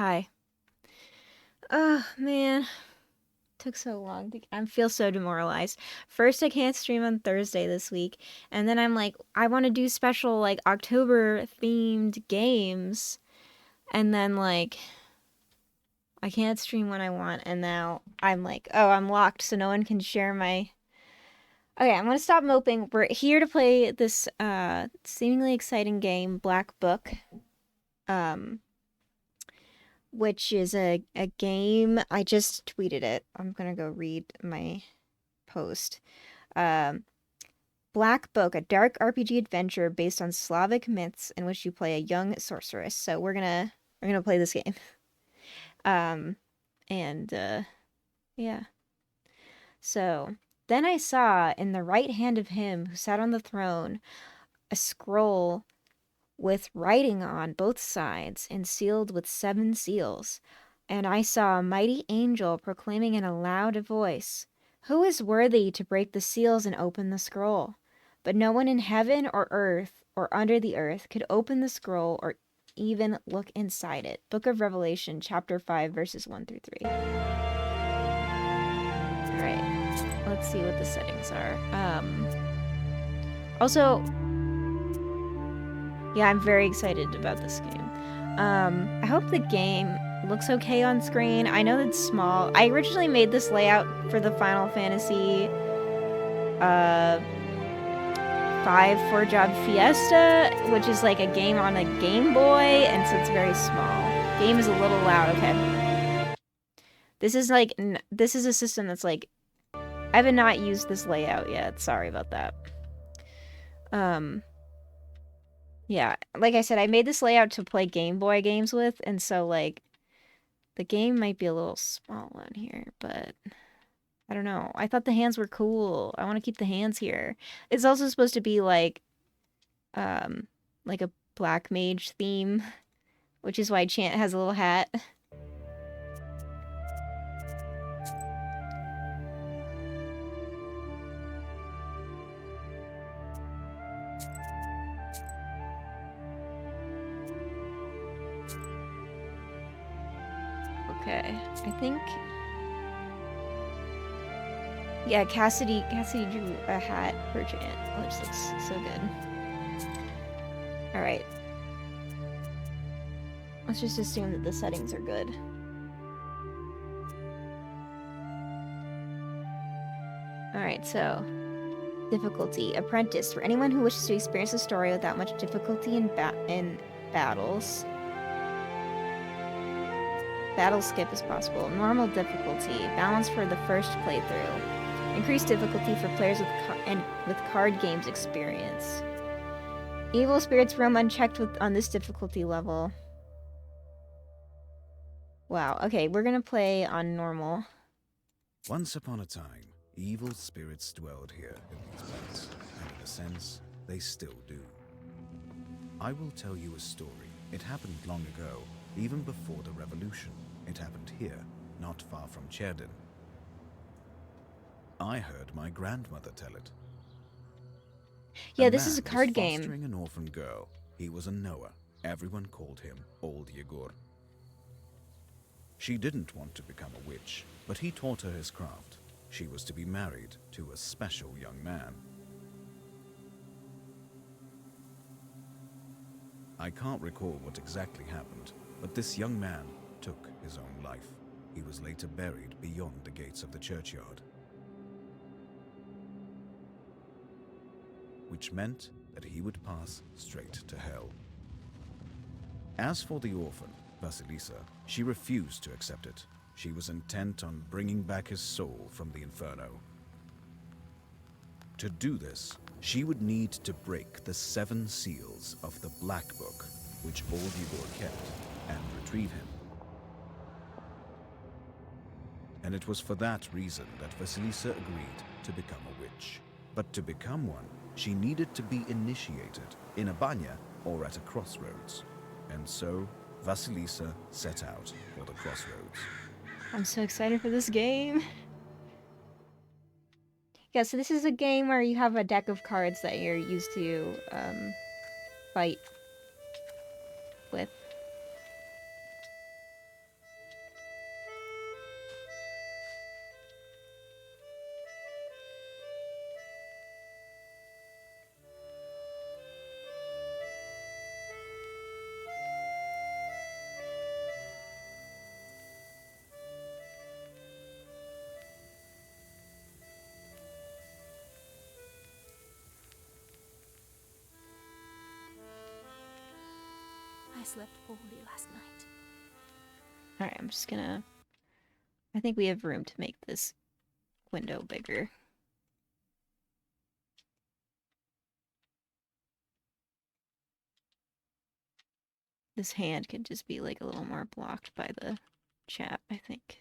Hi. Oh, man. Took so long. I feel so demoralized. First, I can't stream on Thursday this week. And then I'm like, I want to do special, like, October themed games. And then, like, I can't stream when I want. And now I'm like, oh, I'm locked, so no one can share my. Okay, I'm gonna stop moping. We're here to play this seemingly exciting game, Black Book. Um, which is a game. I just tweeted it. I'm gonna go read my post. Um, Black Book, a dark RPG adventure based on Slavic myths in which you play a young sorceress. So we're gonna play this game. Um, and yeah. So then I saw in the right hand of him who sat on the throne a scroll with writing on both sides and sealed with 7 seals. And I saw a mighty angel proclaiming in a loud voice, "Who is worthy to break the seals and open the scroll?" But no one in heaven or earth or under the earth could open the scroll or even look inside it. Book of Revelation, chapter 5, verses 1 through 3. Alright, let's see what the settings are. Also, yeah, I'm very excited about this game. I hope the game looks okay on screen. I know it's small. I originally made this layout for the Final Fantasy uh 5 4 Job Fiesta, which is like a game on a Game Boy, and so it's very small. Game is a little loud, okay. This is like this is a system that's like I have not used this layout yet. Sorry about that. Yeah, like I said, I made this layout to play Game Boy games with, and so like the game might be a little small on here, but I don't know. I thought the hands were cool. I want to keep the hands here. It's also supposed to be um, like a black mage theme, which is why Chant has a little hat. Okay, I think. Yeah, Cassidy drew a hat for Chant, which looks so good. All right. Let's just assume that the settings are good. All right, so difficulty apprentice for anyone who wishes to experience the story without much difficulty in battles. Battle skip is possible. Normal difficulty. Balance for the first playthrough. Increased difficulty for players with card games experience. Evil spirits roam unchecked on this difficulty level. Wow. Okay, we're gonna play on normal. Once upon a time, evil spirits dwelled here in these parts, and in a sense, they still do. I will tell you a story. It happened long ago, even before the revolution. It happened here, not far from Cherdin. I heard my grandmother tell it. Yeah, this is a man was card game. fostering an orphan girl. He was a Noah. Everyone called him Old Yegor. She didn't want to become a witch, but he taught her his craft. She was to be married to a special young man. I can't recall what exactly happened, but this young man took his own life. He was later buried beyond the gates of the churchyard, which meant that he would pass straight to hell. As for the orphan, Vasilisa, she refused to accept it. She was intent on bringing back his soul from the inferno. To do this, she would need to break the 7 seals of the Black Book, which Old Yegor kept, and retrieve him. And it was for that reason that Vasilisa agreed to become a witch. But to become one, she needed to be initiated in a banya or at a crossroads. And so, Vasilisa set out for the crossroads. I'm so excited for this game. Yeah, so this is a game where you have a deck of cards that you're used to fight with. I slept poorly last night. Alright, I'm just gonna... I think we have room to make this window bigger. This hand could just be like a little more blocked by the chat, I think.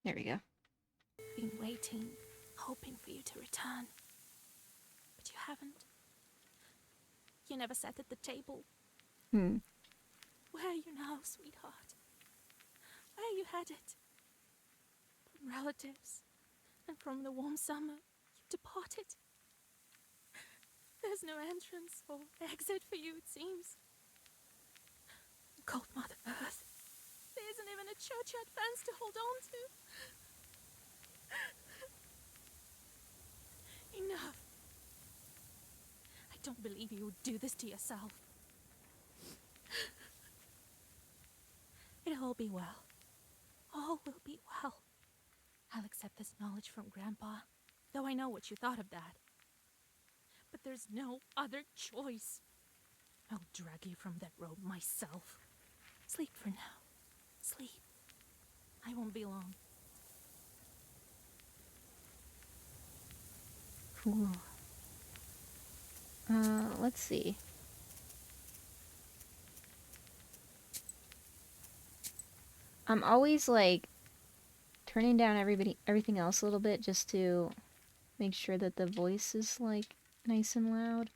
There we go. Been waiting, hoping for you to return. But you haven't. You never sat at the table. Where are you now, sweetheart? Where are you headed? From relatives and from the warm summer, you departed. There's no entrance or exit for you, it seems. Cold Mother Earth. There isn't even a churchyard fence to hold on to. Enough. I don't believe you would do this to yourself. It'll all be well. All will be well. I'll accept this knowledge from Grandpa, though I know what you thought of that. But there's no other choice. I'll drag you from that road myself. Sleep for now. Sleep. I won't be long. Cool. Let's see. I'm always like turning down everything else a little bit just to make sure that the voice is like nice and loud.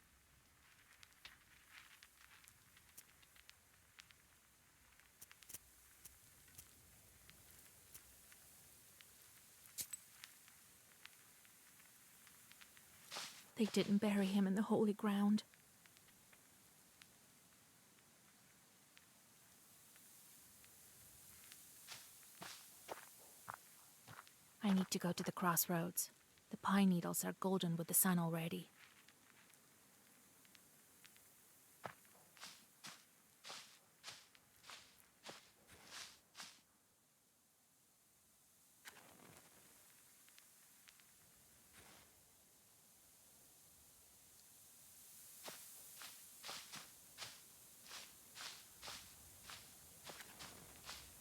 They didn't bury him in the holy ground. I need to go to the crossroads. The pine needles are golden with the sun already.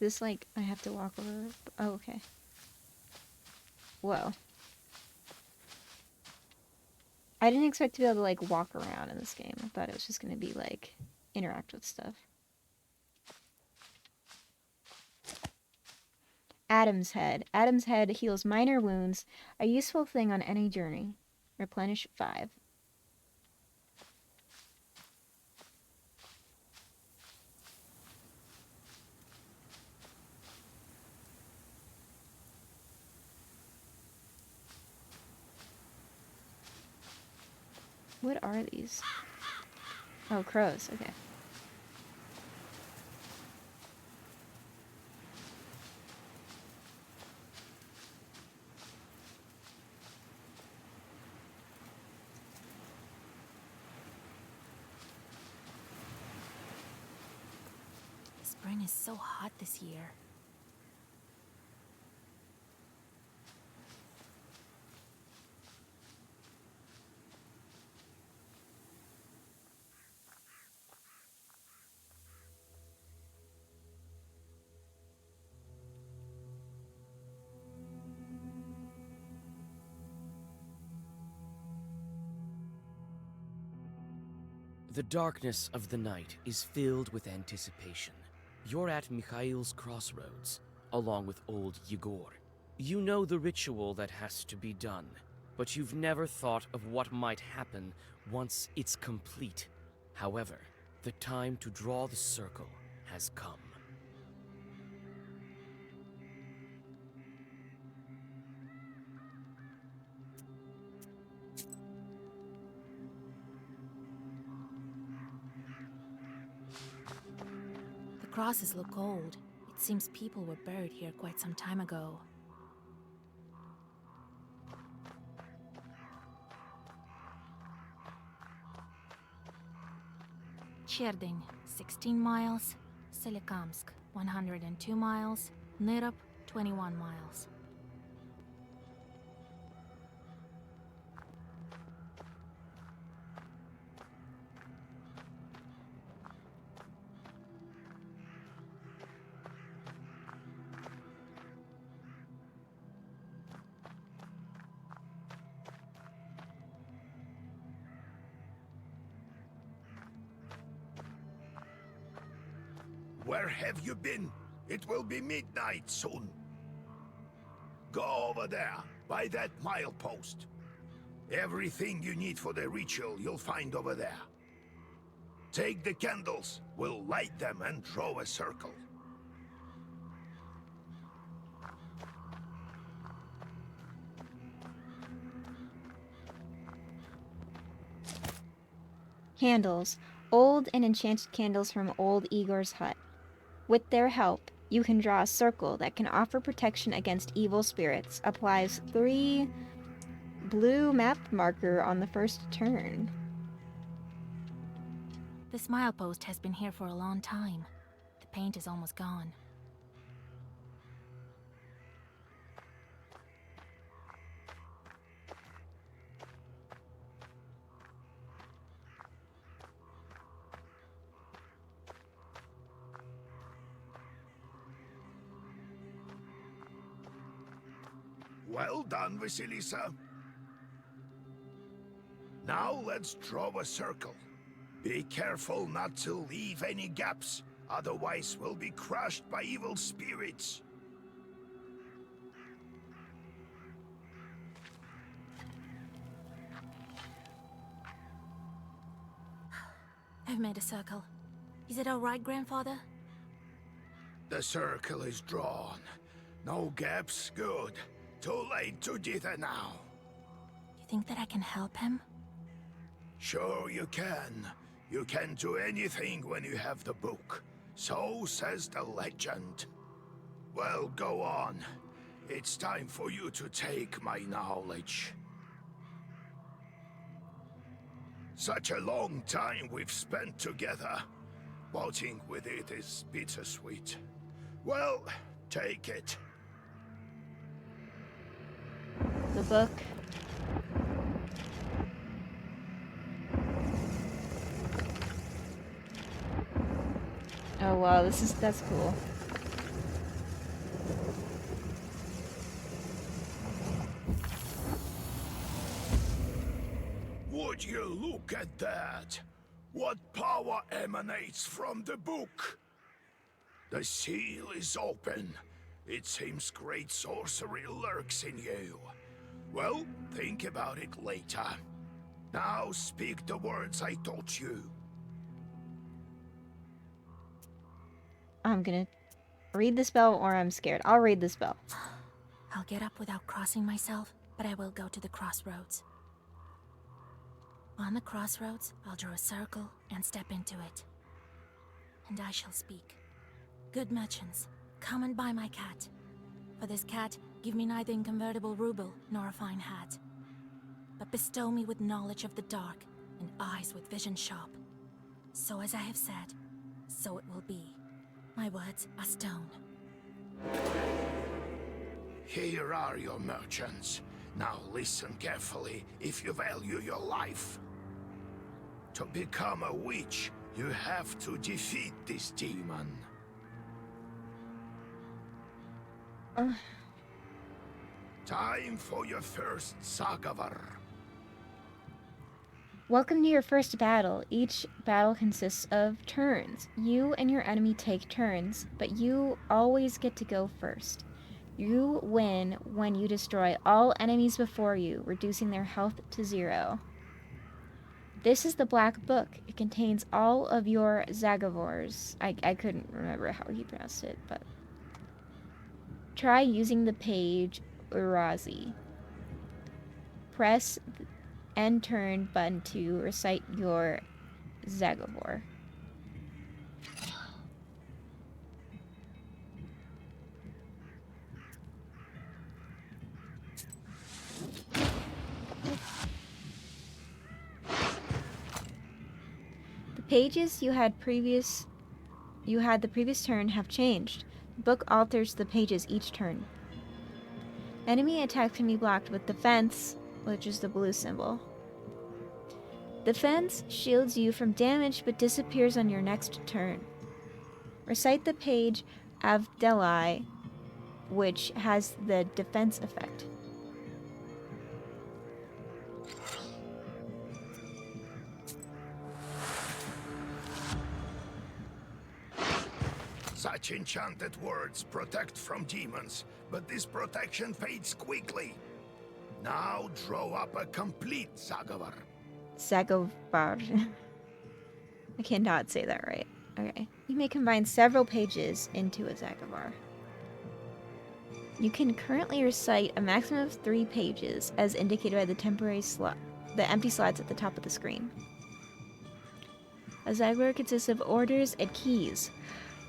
This like I have to walk over. Oh, okay. Whoa. I didn't expect to be able to like walk around in this game. I thought it was just gonna be like interact with stuff. Adam's Head. Adam's Head heals minor wounds. A useful thing on any journey. Replenish 5. What are these? Oh, crows. Okay. The spring is so hot this year. The darkness of the night is filled with anticipation. You're at Mikhail's crossroads, along with old Yegor. You know the ritual that has to be done, but you've never thought of what might happen once it's complete. However, the time to draw the circle has come. The crosses look old. It seems people were buried here quite some time ago. Cherdyn, 16 miles. Solikamsk, 102 miles. Nyrop, 21 miles. Where have you been? It will be midnight soon. Go over there, by that milepost. Everything you need for the ritual you'll find over there. Take the candles, we'll light them and draw a circle. Candles. Old and enchanted candles from old Igor's hut. With their help, you can draw a circle that can offer protection against evil spirits. Applies 3 blue map marker on the first turn. This milepost has been here for a long time. The paint is almost gone. Well done, Vasilisa. Now let's draw a circle. Be careful not to leave any gaps, otherwise we'll be crushed by evil spirits. I've made a circle. Is it all right, Grandfather? The circle is drawn. No gaps, good. Too late to dither now. You think that I can help him? Sure you can. You can do anything when you have the book. So says the legend. Well, go on. It's time for you to take my knowledge. Such a long time we've spent together. Parting with it is bittersweet. Well, take it. The book. Oh wow, that's cool. Would you look at that? What power emanates from the book? The seal is open. It seems great sorcery lurks in you. Well, think about it later. Now speak the words I taught you. I'm gonna read the spell or I'm scared. I'll read the spell. I'll get up without crossing myself, but I will go to the crossroads. On the crossroads, I'll draw a circle and step into it. And I shall speak. Good merchants, come and buy my cat. For this cat, give me neither inconvertible ruble nor a fine hat. But bestow me with knowledge of the dark and eyes with vision sharp. So as I have said, so it will be. My words are stone. Here are your merchants. Now listen carefully if you value your life. To become a witch, you have to defeat this demon. Time for your first Sagavar. Welcome to your first battle. Each battle consists of turns. You and your enemy take turns, but you always get to go first. You win when you destroy all enemies before you, reducing their health to 0. This is the Black Book. It contains all of your Zagavors. I couldn't remember how he pronounced it, but... Try using the page Urazi. Press the end turn button to recite your Zagavor. The pages you had the previous turn have changed. The book alters the pages each turn. Enemy attacks can be blocked with defense, which is the blue symbol. Defense shields you from damage but disappears on your next turn. Recite the page Avdelai, which has the defense effect. Such enchanted words protect from demons, but this protection fades quickly. Now draw up a complete Zagavar. Zagovar. I cannot say that right. Okay. You may combine several pages into a Zagavar. You can currently recite a maximum of 3 pages, as indicated by the empty slots at the top of the screen. A Zagavar consists of orders and keys.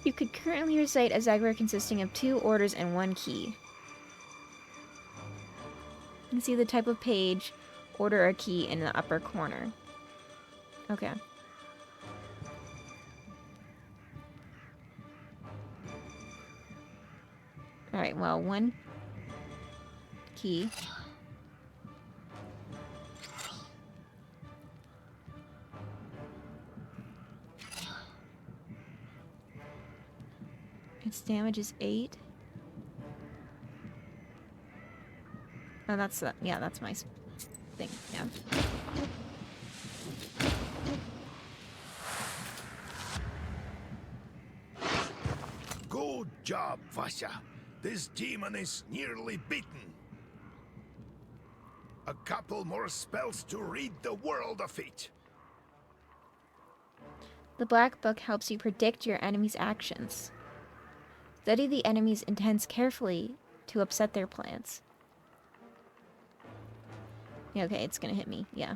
You could currently recite a Zagavar consisting of 2 orders and 1 key. You can see the type of page, order, or key in the upper corner. Okay. Alright, well, 1 key. Its damage is 8. Oh, that's yeah, that's my thing. Yeah. Good job, Vasya. This demon is nearly beaten. A couple more spells to rid the world of it. The Black Book helps you predict your enemy's actions. Study the enemy's intents carefully to upset their plans. Yeah, okay, it's gonna hit me. Yeah.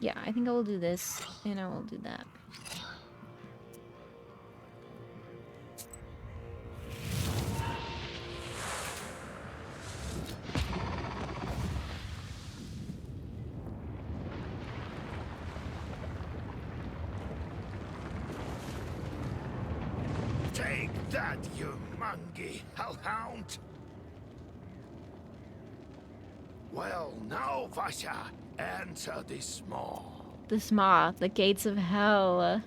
Yeah, I think I will do this, and I will do that. Take that, you mangy hellhound! Well, now, Vasya, enter this maw. This maw, the gates of hell.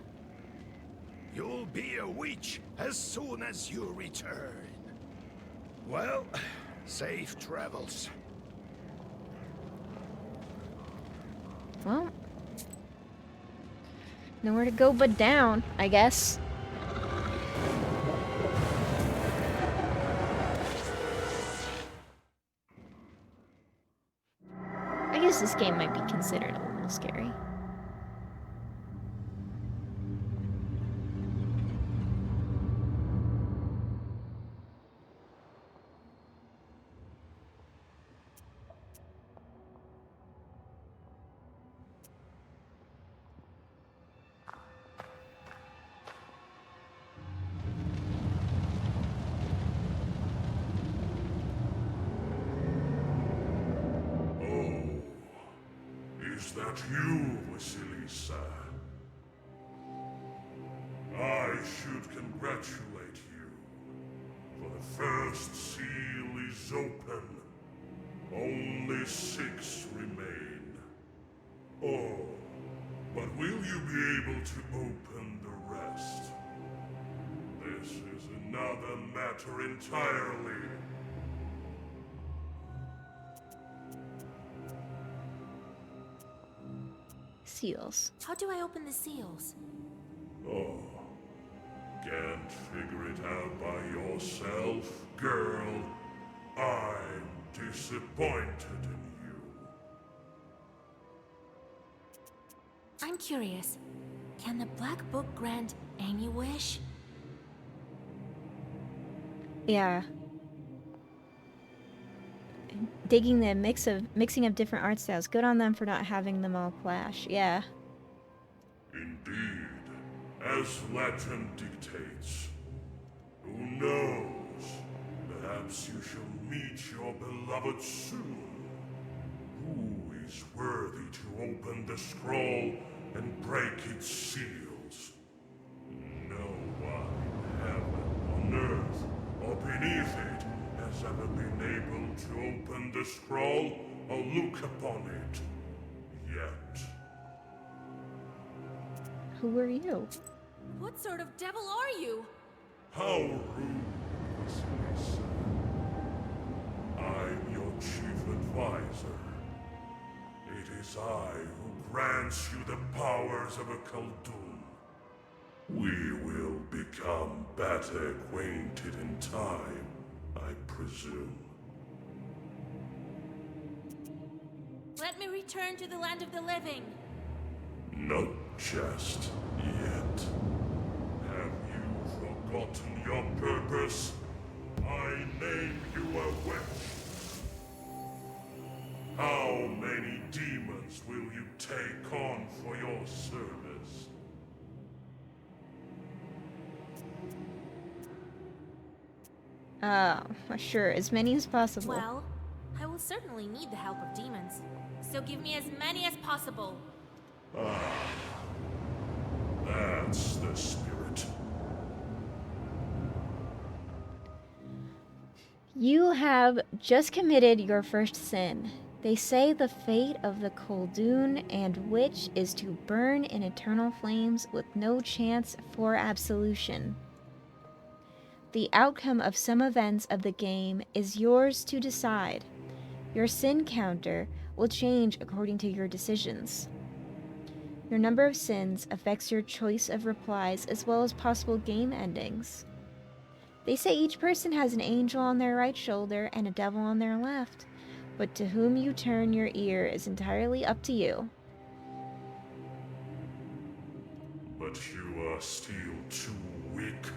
You'll be a witch as soon as you return. Well, safe travels. Well, nowhere to go but down, I guess. I guess this game might be considered a little scary. Is that you, Vasilisa? I should congratulate you, for the first seal is open. Only 6 remain. Oh, but will you be able to open the rest? This is another matter entirely. Seals. How do I open the seals? Oh, can't figure it out by yourself, girl? I'm disappointed in you. I'm curious. Can the Black Book grant any wish? Yeah. Digging the mixing of different art styles. Good on them for not having them all clash. Yeah. Indeed, as legend dictates. Who knows? Perhaps you shall meet your beloved soon. Who is is worthy to open the scroll and break its seals. No one in heaven, on earth, or beneath it has ever been able to open the scroll or look upon it. Yet. Who are you? What sort of devil are you? How rude, Vasilisa. I'm your chief advisor. It is I who grants you the powers of a Khaldun. We will become better acquainted in time, I presume. Let me return to the land of the living. Not just yet. Have you forgotten your purpose? I name you a witch. How many demons will you take on for your service? Sure, as many as possible. Well, I will certainly need the help of demons. So give me as many as possible. That's the spirit. You have just committed your first sin. They say the fate of the Khaldun and witch is to burn in eternal flames with no chance for absolution. The outcome of some events of the game is yours to decide. Your sin counter will change according to your decisions. Your number of sins affects your choice of replies as well as possible game endings. They say each person has an angel on their right shoulder and a devil on their left, but to whom you turn your ear is entirely up to you. But you are still too weak.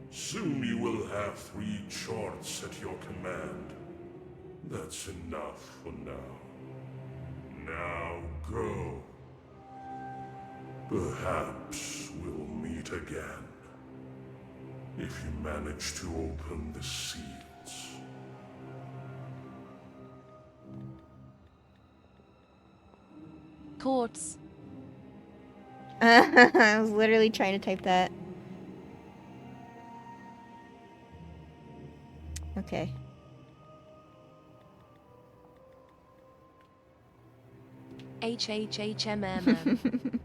Soon you will have 3 charts at your command. That's enough for now. Now go. Perhaps we'll meet again. If you manage to open the seals. Courts. I was literally trying to type that. Okay. HHHMM.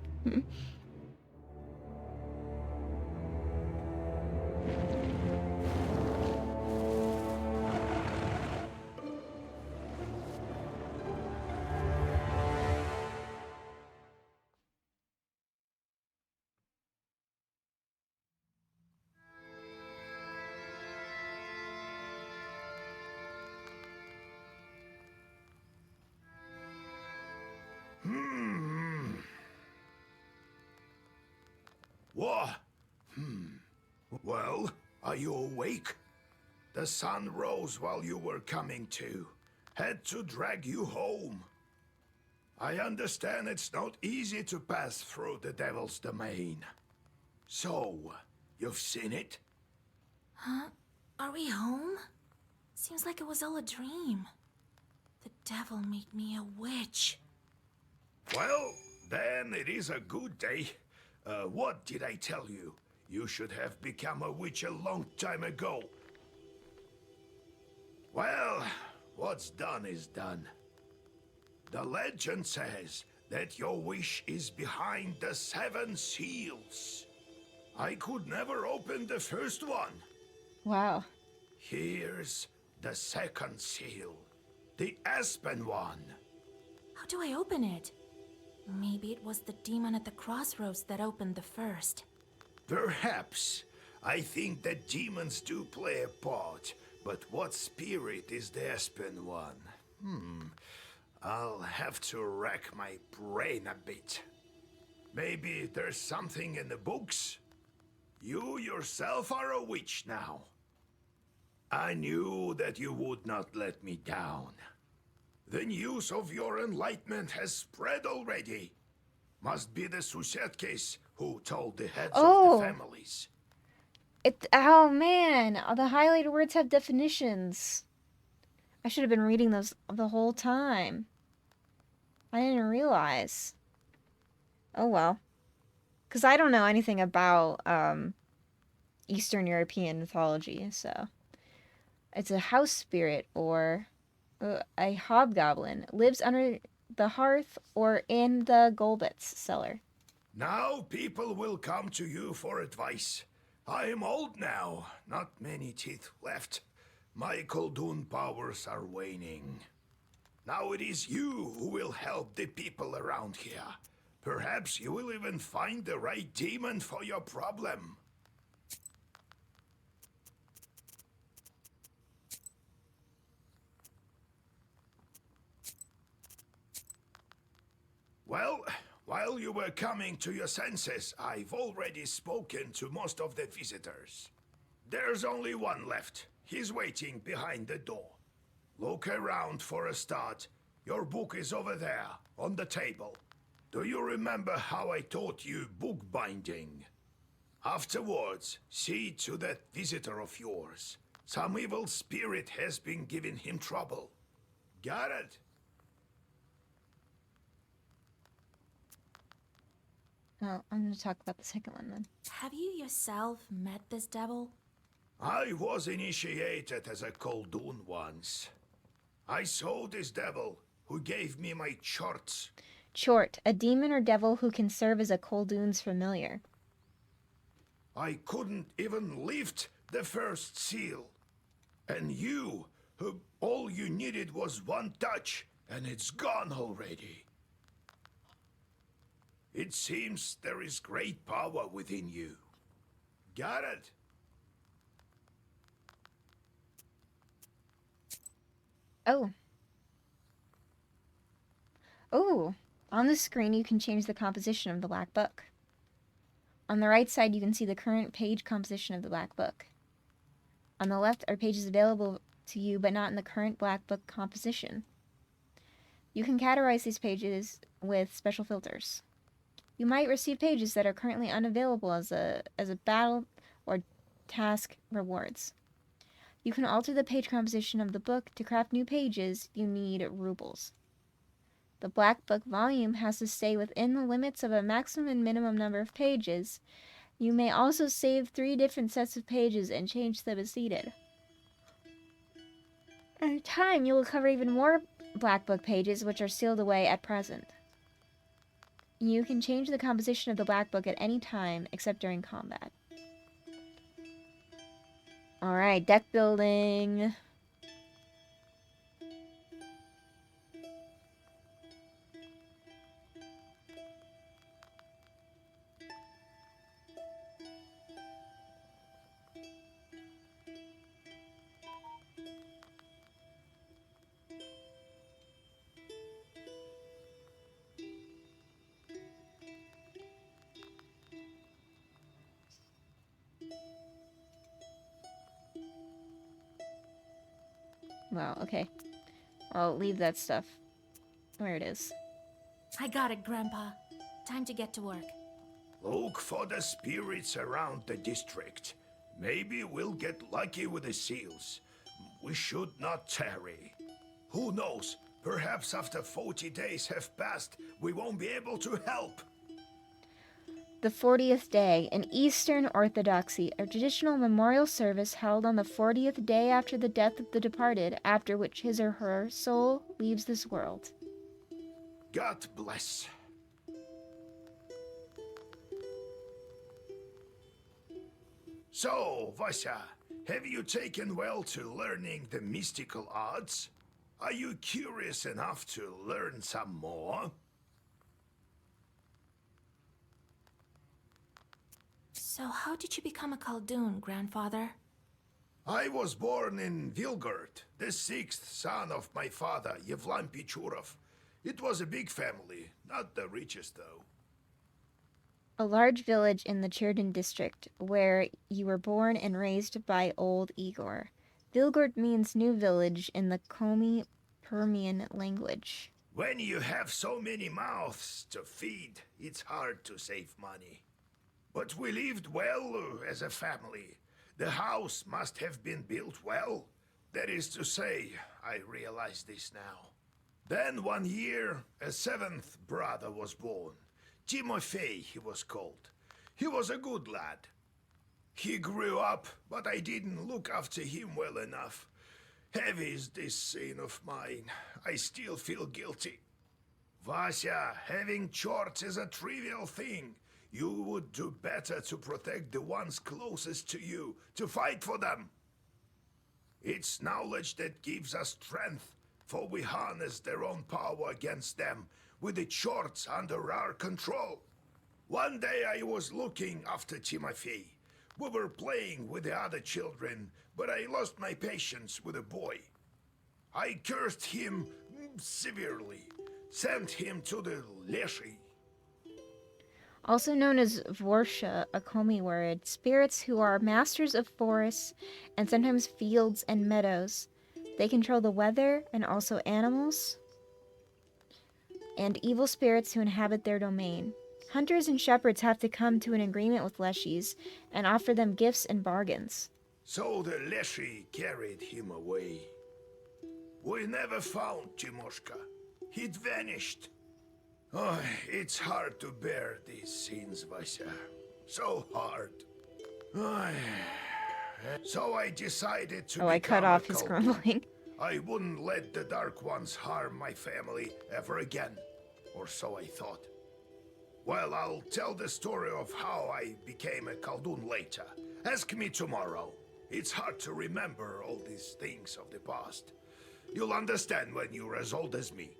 What? Well, are you awake? The sun rose while you were coming to. Had to drag you home. I understand it's not easy to pass through the Devil's Domain. So, you've seen it? Huh? Are we home? Seems like it was all a dream. The devil made me a witch. Well, then it is a good day. What did I tell you? You should have become a witch a long time ago. Well, what's done is done. The legend says that your wish is behind the 7 seals. I could never open the first one. Wow. Here's the second seal. The Aspen one. How do I open it? Maybe it was the demon at the crossroads that opened the first. Perhaps. I think that demons do play a part, but what spirit is the Aspen one? I'll have to rack my brain a bit. Maybe there's something in the books? You yourself are a witch now. I knew that you would not let me down. The news of your enlightenment has spread already. Must be the Susetkes who told the heads of the families. Oh man, the highlighted words have definitions. I should have been reading those the whole time. I didn't realize. Oh well. Because I don't know anything about Eastern European mythology, so. It's a house spirit or a hobgoblin. Lives under the hearth or in the Golbets cellar. Now people will come to you for advice. I am old now, not many teeth left. My Koldun powers are waning. Now it is you who will help the people around here. Perhaps you will even find the right demon for your problem. Well, while you were coming to your senses, I've already spoken to most of the visitors. There's only one left. He's waiting behind the door. Look around for a start. Your book is over there, on the table. Do you remember how I taught you bookbinding? Afterwards, see to that visitor of yours. Some evil spirit has been giving him trouble. Got it? Oh, I'm going to talk about the second one then. Have you yourself met this devil? I was initiated as a Koldun once. I saw this devil, who gave me my charts. Chort, a demon or devil who can serve as a Koldun's familiar. I couldn't even lift the first seal. And you, who all you needed was one touch, and it's gone already. It seems there is great power within you. Got it? Oh. Oh, on the screen you can change the composition of the Black Book. On the right side you can see the current page composition of the Black Book. On the left are pages available to you but not in the current Black Book composition. You can categorize these pages with special filters. You might receive pages that are currently unavailable as a battle or task rewards. You can alter the page composition of the book. To craft new pages, you need rubles. The Black Book volume has to stay within the limits of a maximum and minimum number of pages. You may also save 3 different sets of pages and change them as needed. In time, you will cover even more Black Book pages which are sealed away at present. You can change the composition of the Black Book at any time except during combat. Alright, deck building. Wow, okay. I'll leave that stuff where it is. I got it, Grandpa. Time to get to work. Look for the spirits around the district. Maybe we'll get lucky with the seals. We should not tarry. Who knows? Perhaps after 40 days have passed, we won't be able to help. The 40th day, in Eastern Orthodoxy, a traditional memorial service held on the 40th day after the death of the departed, after which his or her soul leaves this world. God bless. So, Vasya, have you taken well to learning the mystical arts? Are you curious enough to learn some more? So how did you become a Khaldun, Grandfather? I was born in Vilgard, the 6th son of my father, Yevlam Pichurov. It was a big family, not the richest though. A large village in the Cherdyn district, where you were born and raised by old Igor. Vilgard means new village in the Komi Permian language. When you have so many mouths to feed, it's hard to save money. But we lived well as a family. The house must have been built well. That is to say, I realize this now. Then one year, a seventh brother was born. Timofey he was called. He was a good lad. He grew up, but I didn't look after him well enough. Heavy is this sin of mine. I still feel guilty. Vasya, having chores is a trivial thing. You would do better to protect the ones closest to you, to fight for them. It's knowledge that gives us strength, for we harness their own power against them, with the chores under our control. One day I was looking after Timofey. We were playing with the other children, but I lost my patience with a boy. I cursed him severely, sent him to the Leshy. Also known as Vorsha, a Komi word, spirits who are masters of forests and sometimes fields and meadows. They control the weather and also animals, and evil spirits who inhabit their domain. Hunters and shepherds have to come to an agreement with Leshis and offer them gifts and bargains. So the Leshy carried him away. We never found Timoshka. He'd vanished. Oh, it's hard to bear these scenes, Vasya. So hard. Oh, so I decided to I cut off his become a grumbling. I wouldn't let the Dark Ones harm my family ever again. Or so I thought. Well, I'll tell the story of how I became a Khaldun later. Ask me tomorrow. It's hard to remember all these things of the past. You'll understand when you're as old as me.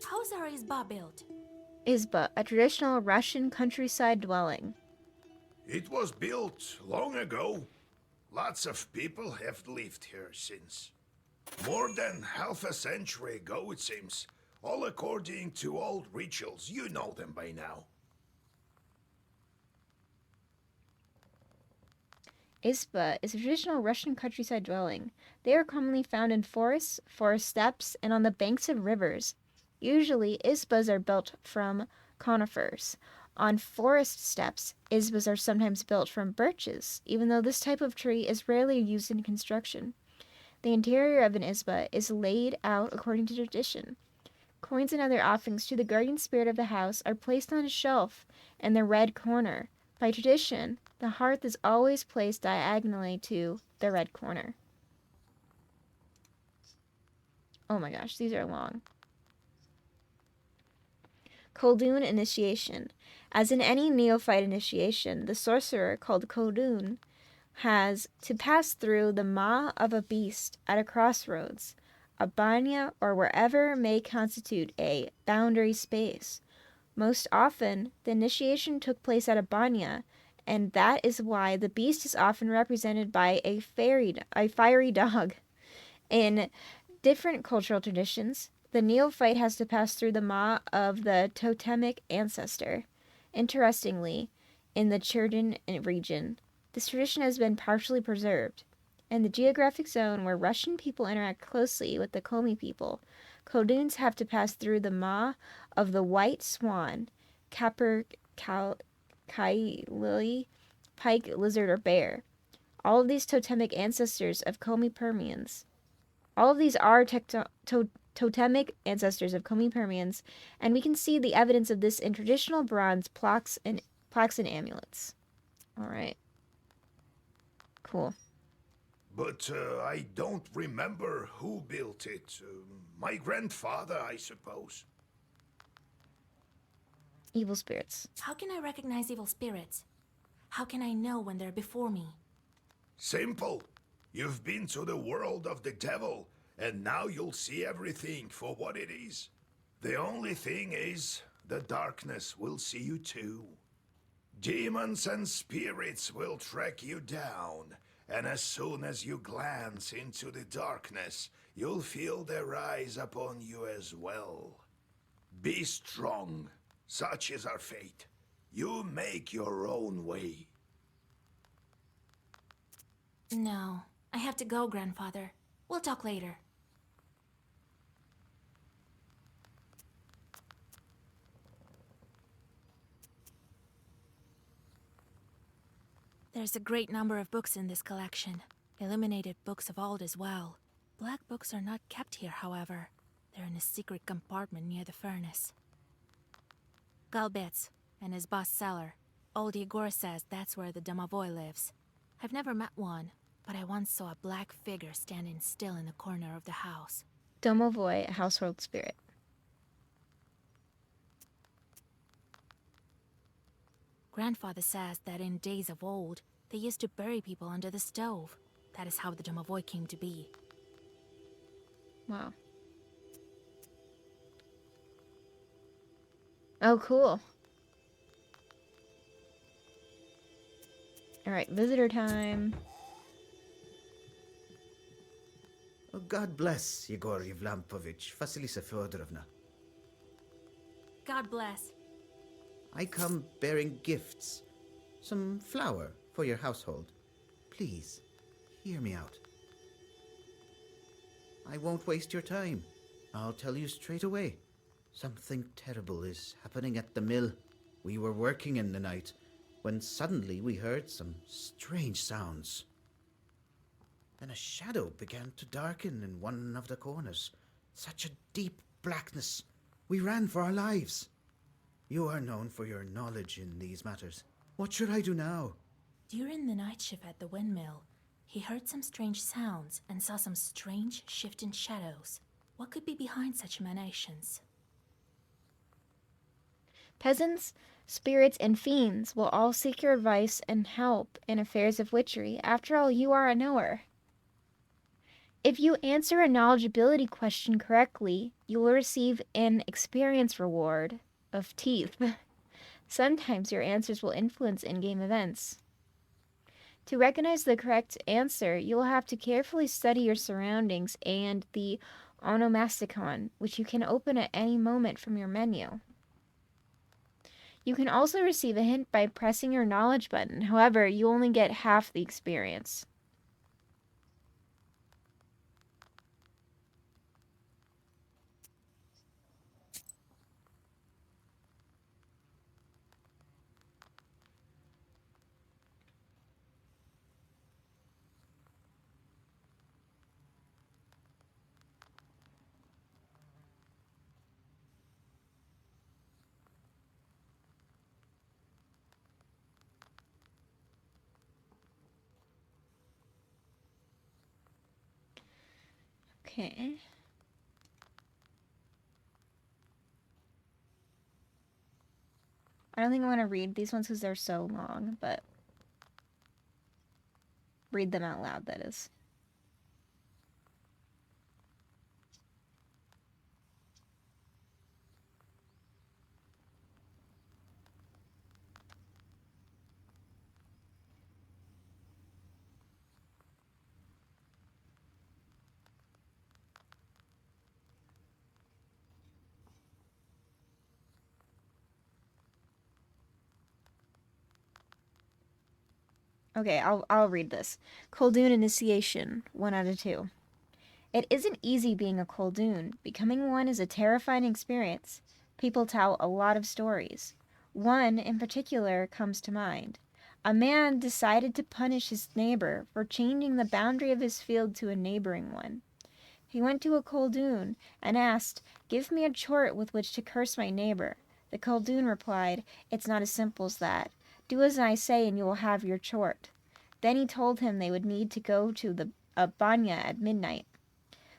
How's our izba built? Izba, a traditional Russian countryside dwelling. It was built long ago. Lots of people have lived here since. More than half a century ago, it seems. All according to old rituals. You know them by now. Izba is a traditional Russian countryside dwelling. They are commonly found in forests, forest steppes, and on the banks of rivers. Usually, izbas are built from conifers. On forest steppes, izbas are sometimes built from birches, even though this type of tree is rarely used in construction. The interior of an izba is laid out according to tradition. Coins and other offerings to the guardian spirit of the house are placed on a shelf in the red corner. By tradition, the hearth is always placed diagonally to the red corner. Oh my gosh, these are long. Khaldun initiation. As in any neophyte initiation, the sorcerer, called Khaldun, has to pass through the maw of a beast at a crossroads, a banya, or wherever may constitute a boundary space. Most often, the initiation took place at a banya, and that is why the beast is often represented by a fiery dog. In different cultural traditions, the neophyte has to pass through the maw of the totemic ancestor. Interestingly, in the Cherdyn region, this tradition has been partially preserved. In the geographic zone where Russian people interact closely with the Komi people, Khalduns have to pass through the maw of the white swan, capercaillie, pike, lizard, or bear. All of these totemic ancestors of Komi Permians. All of these are totemic ancestors of Komi Permians, and we can see the evidence of this in traditional bronze plaques and amulets. All right. Cool. But I don't remember who built it. My grandfather, I suppose. Evil spirits. How can I recognize evil spirits? How can I know when they're before me? Simple. You've been to the world of the devil, and now you'll see everything for what it is. The only thing is, the darkness will see you too. Demons and spirits will track you down, and as soon as you glance into the darkness, you'll feel their eyes upon you as well. Be strong. Such is our fate. You make your own way. No, I have to go, Grandfather. We'll talk later. There's a great number of books in this collection. Illuminated books of old as well. black books are not kept here, however. They're in a secret compartment near the furnace. Galbetz and his boss cellar. Old Igor says that's where the Domovoy lives. I've never met one, but I once saw a black figure standing still in the corner of the house. Domovoy, a household spirit. Grandfather says that in days of old, they used to bury people under the stove. That is how the Domovoy came to be. Wow. Oh, cool. All right, visitor time. Oh, God bless Yegor Yevlampovich, Vasilisa Fyodorovna. God bless. I come bearing gifts. Some flour for your household. Please, hear me out. I won't waste your time. I'll tell you straight away. Something terrible is happening at the mill. We were working in the night when suddenly we heard some strange sounds. Then a shadow began to darken in one of the corners. Such a deep blackness. We ran for our lives. You are known for your knowledge in these matters. What should I do now? During the night shift at the windmill, he heard some strange sounds and saw some strange shifting shadows. What could be behind such emanations? Peasants, spirits, and fiends will all seek your advice and help in affairs of witchery. After all, you are a knower. If you answer a knowledgeability question correctly, you will receive an experience reward of teeth. Sometimes your answers will influence in-game events. To recognize the correct answer, you will have to carefully study your surroundings and the onomasticon, which you can open at any moment from your menu. You can also receive a hint by pressing your knowledge button. However, you only get half the experience. Okay. I don't think I want to read these ones because they're so long, but read them out loud, that is. Okay, I'll read this. Koldoon Initiation, 1 out of 2. It isn't easy being a Koldoon. Becoming one is a terrifying experience. People tell a lot of stories. One in particular comes to mind. A man decided to punish his neighbor for changing the boundary of his field to a neighboring one. He went to a Koldoon and asked, "Give me a chort with which to curse my neighbor." The Koldoon replied, "It's not as simple as that. Do as I say and you will have your chort." Then he told him they would need to go to a banya at midnight.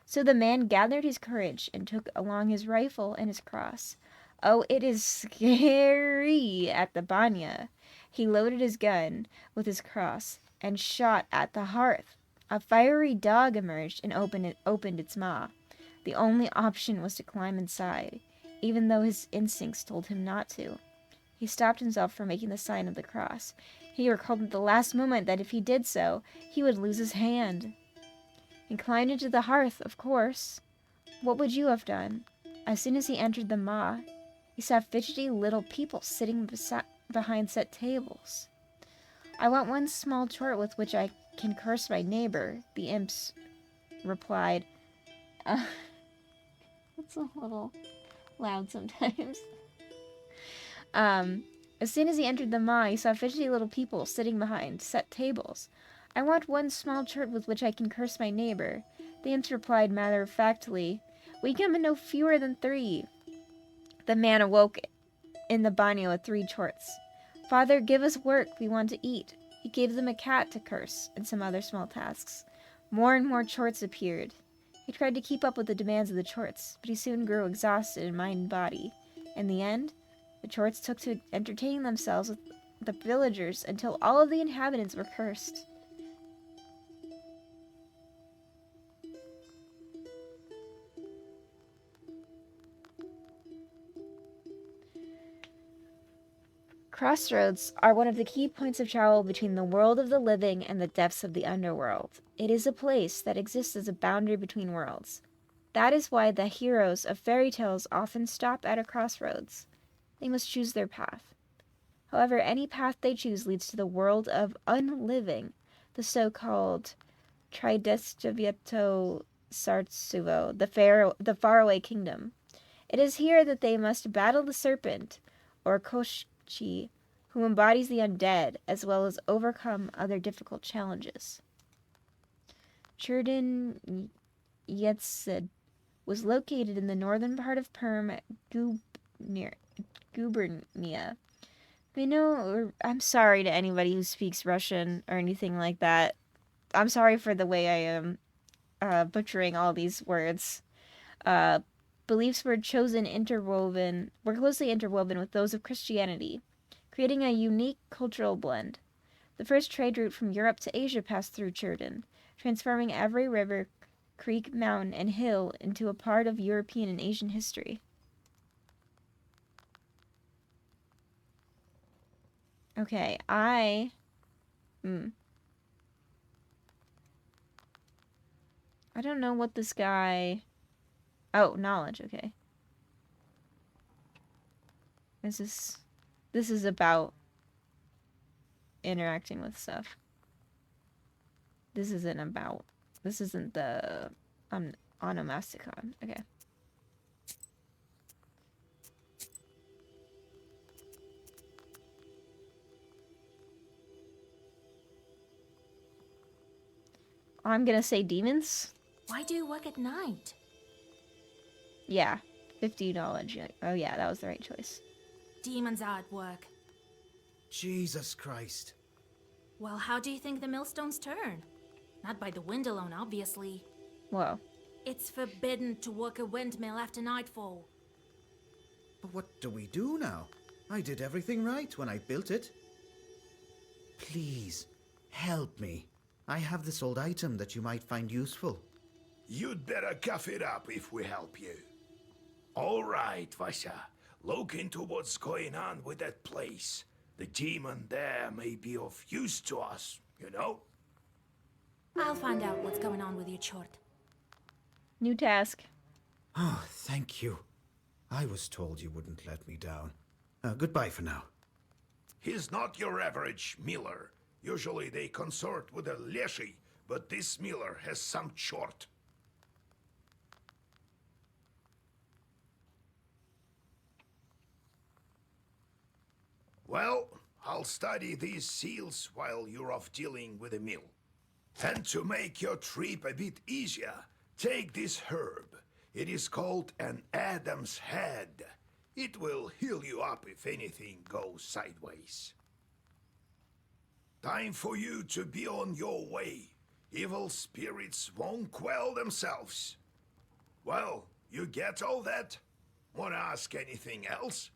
So the man gathered his courage and took along his rifle and his cross. Oh, it is scary at the banya. He loaded his gun with his cross and shot at the hearth. A fiery dog emerged and opened its maw. The only option was to climb inside, even though his instincts told him not to. He stopped himself from making the sign of the cross. He recalled at the last moment that if he did so, he would lose his hand. He climbed into the hearth, of course. What would you have done? As soon as he entered the maw, he saw fidgety little people sitting behind set tables. "I want one small chort with which I can curse my neighbor," the imps replied. It's a little loud sometimes. As soon as he entered the maw, he saw fidgety little people sitting behind set tables. "I want one small chort with which I can curse my neighbor." The imps replied matter-of-factly, "We come in no fewer than 3. The man awoke in the bagnio with 3 chorts. "Father, give us work, we want to eat." He gave them a cat to curse, and some other small tasks. More and more chorts appeared. He tried to keep up with the demands of the chorts, but he soon grew exhausted in mind and body. In the end, the chorts took to entertaining themselves with the villagers until all of the inhabitants were cursed. Crossroads are one of the key points of travel between the world of the living and the depths of the underworld. It is a place that exists as a boundary between worlds. That is why the heroes of fairy tales often stop at a crossroads. They must choose their path. However, any path they choose leads to the world of unliving, the so-called Tridestivieto Sartsuvo, the faraway kingdom. It is here that they must battle the serpent, or Koshchi, who embodies the undead, as well as overcome other difficult challenges. Churdin Yetzid was located in the northern part of Perm Gubernia. I'm sorry to anybody who speaks Russian or anything like that. I'm sorry for the way I am butchering all these words. Beliefs were closely interwoven with those of Christianity, creating a unique cultural blend. The first trade route from Europe to Asia passed through Churdin, transforming every river, creek, mountain, and hill into a part of European and Asian history. Okay, I don't know what this guy... Oh, knowledge, okay. This is about interacting with stuff. This isn't the onomasticon. Okay. I'm gonna say demons. Why do you work at night? Yeah, 50 knowledge. Oh yeah, that was the right choice. Demons are at work. Jesus Christ. Well, how do you think the millstones turn? Not by the wind alone, obviously. Whoa. It's forbidden to work a windmill after nightfall. But what do we do now? I did everything right when I built it. Please, help me. I have this old item that you might find useful. You'd better cough it up if we help you. All right, Vasya. Look into what's going on with that place. The demon there may be of use to us, you know? I'll find out what's going on with your chort. New task. Oh, thank you. I was told you wouldn't let me down. Goodbye for now. He's not your average miller. Usually they consort with a leshy, but this miller has some chort. Well, I'll study these seals while you're off dealing with the mill. And to make your trip a bit easier, take this herb. It is called an Adam's Head. It will heal you up if anything goes sideways. Time for you to be on your way. Evil spirits won't quell themselves. Well, you get all that? Wanna ask anything else?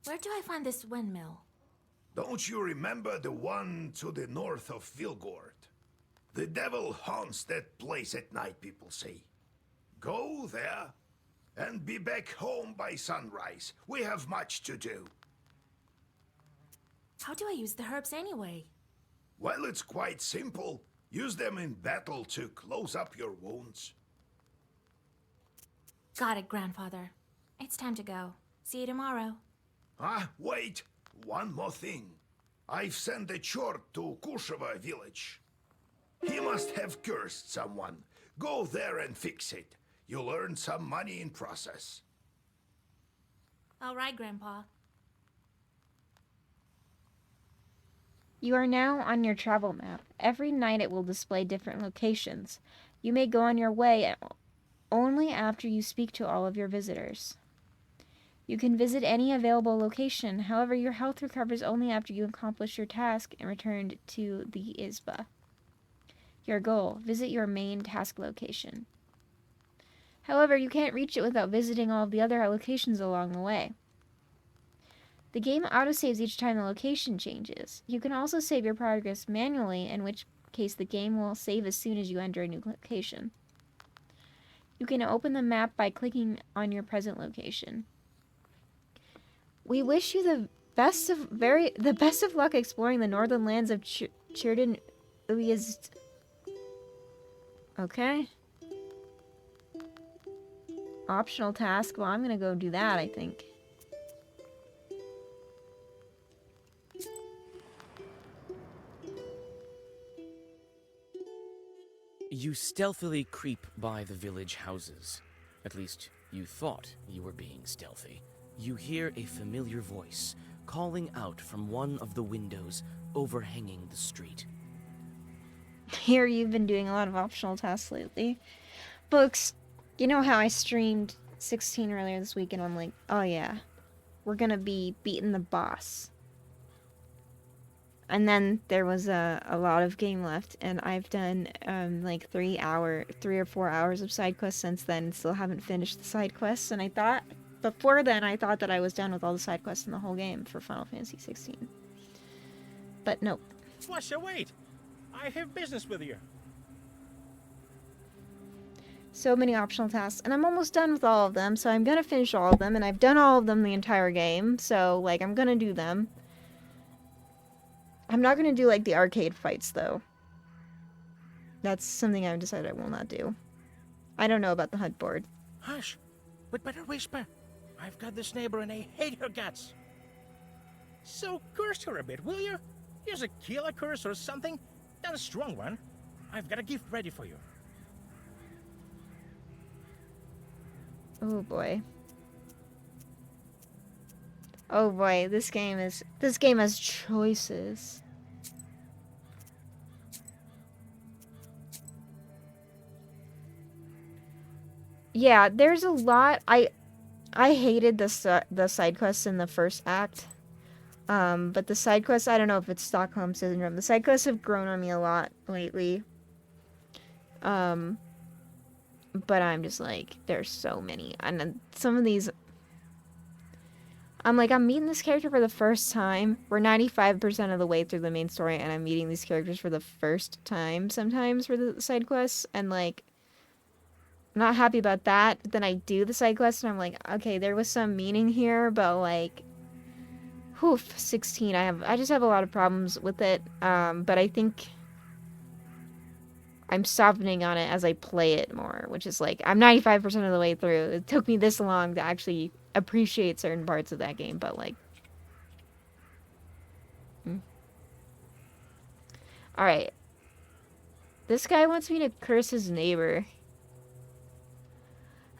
Where do I find this windmill? Don't you remember the one to the north of Vilgord? The devil haunts that place at night, people say. Go there and be back home by sunrise. We have much to do. How do I use the herbs anyway? Well, it's quite simple. Use them in battle to close up your wounds. Got it, Grandfather. It's time to go. See you tomorrow. Wait. One more thing. I've sent a chort to Kusheva village. He must have cursed someone. Go there and fix it. You'll earn some money in process. All right, Grandpa. You are now on your travel map. Every night it will display different locations. You may go on your way only after you speak to all of your visitors. You can visit any available location. However, your health recovers only after you accomplish your task and return to the Isba. Your goal: visit your main task location. However, you can't reach it without visiting all of the other locations along the way. The game autosaves each time the location changes. You can also save your progress manually, in which case the game will save as soon as you enter a new location. You can open the map by clicking on your present location. We wish you the best of luck exploring the northern lands of Chirdan Uyezd. Okay. Optional task. Well, I'm gonna go do that, I think. You stealthily creep by the village houses. At least, you thought you were being stealthy. You hear a familiar voice calling out from one of the windows overhanging the street. Here you've been doing a lot of optional tasks lately. Books, you know how I streamed 16 earlier this week and I'm like, oh yeah, we're gonna be beating the boss. And then there was a lot of game left, and I've done like 3 or 4 hours of side quests since then, and still haven't finished the side quests. And I thought that I was done with all the side quests in the whole game for Final Fantasy 16. But nope. Flusha, wait! I have business with you. So many optional tasks, and I'm almost done with all of them, so I'm gonna finish all of them, and I've done all of them the entire game, so like I'm gonna do them. I'm not gonna do like the arcade fights though. That's something I've decided I will not do. I don't know about the HUD board. Hush! We'd better whisper. I've got this neighbor and I hate her guts. So curse her a bit, will you? Use a killer curse or something. Not a strong one. I've got a gift ready for you. Oh boy. Oh boy, this game has choices. Yeah, there's a lot. I hated the side quests in the first act. But the side quests, I don't know if it's Stockholm Syndrome. The side quests have grown on me a lot lately. But I'm just like, there's so many. And then some of these, I'm like, I'm meeting this character for the first time. We're 95% of the way through the main story, and I'm meeting these characters for the first time sometimes for the side quests. And like, I'm not happy about that. But then I do the side quest, and I'm like, okay, there was some meaning here, but like, 16. I just have a lot of problems with it. But I think I'm softening on it as I play it more, which is like, I'm 95% of the way through. It took me this long to actually appreciate certain parts of that game, but like, Alright. This guy wants me to curse his neighbor.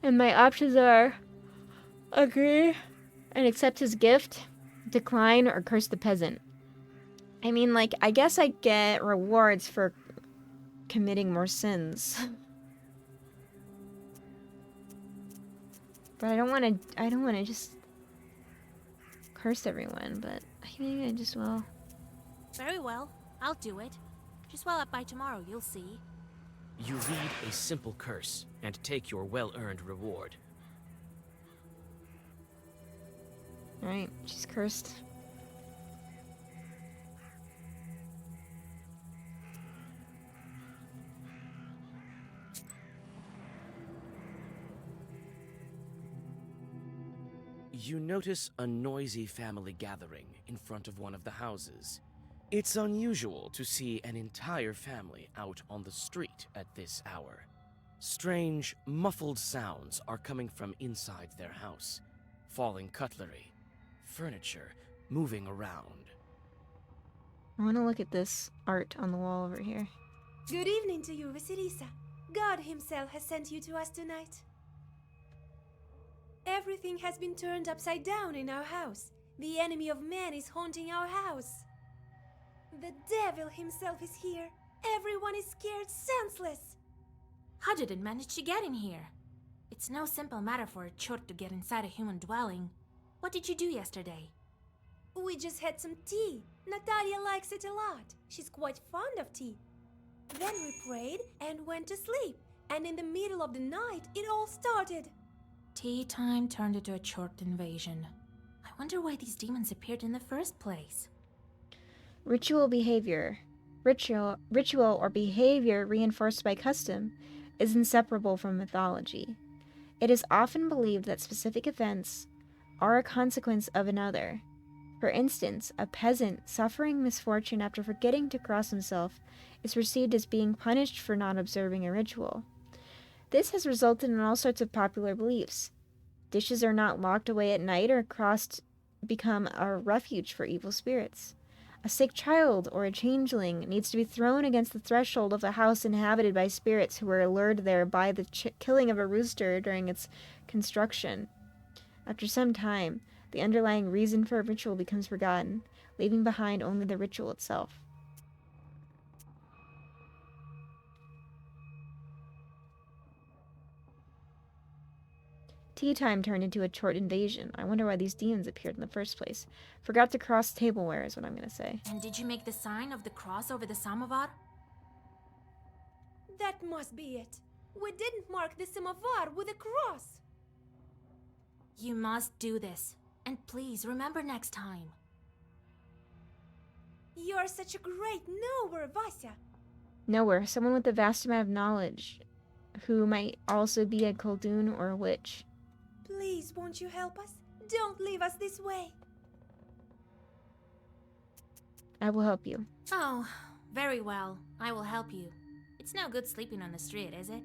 And my options are agree and accept his gift, decline, or curse the peasant. I mean, like, I guess I get rewards for committing more sins. But I don't want to just curse everyone, but I think I just will. Very well, I'll do it. Just well up by tomorrow, you'll see. You read a simple curse and take your well-earned reward. Alright, she's cursed. You notice a noisy family gathering in front of one of the houses. It's unusual to see an entire family out on the street at this hour. Strange, muffled sounds are coming from inside their house. Falling cutlery, furniture moving around. I want to look at this art on the wall over here. Good evening to you, Vasilisa. God himself has sent you to us tonight. Everything has been turned upside down in our house. The enemy of man is haunting our house. The devil himself is here. Everyone is scared senseless. How did it manage to get in here? It's no simple matter for a chort to get inside a human dwelling. What did you do yesterday? We just had some tea. Natalia likes it a lot. She's quite fond of tea. Then we prayed and went to sleep. And in the middle of the night, it all started. Tea time turned into a chort invasion. I wonder why these demons appeared in the first place. Ritual behavior. Ritual or behavior reinforced by custom is inseparable from mythology. It is often believed that specific events are a consequence of another. For instance, a peasant suffering misfortune after forgetting to cross himself is perceived as being punished for not observing a ritual. This has resulted in all sorts of popular beliefs. Dishes are not locked away at night or crossed become a refuge for evil spirits. A sick child or a changeling needs to be thrown against the threshold of a house inhabited by spirits who were lured there by the killing of a rooster during its construction. After some time, the underlying reason for a ritual becomes forgotten, leaving behind only the ritual itself. Tea time turned into a chort invasion. I wonder why these demons appeared in the first place. Forgot to cross tableware is what I'm going to say. And did you make the sign of the cross over the samovar? That must be it. We didn't mark the samovar with a cross. You must do this. And please remember next time. You're such a great knower, Vasya. Knower, someone with a vast amount of knowledge, who might also be a Khaldun or a witch. Please, won't you help us? Don't leave us this way. I will help you. Oh, very well. I will help you. It's no good sleeping on the street, is it?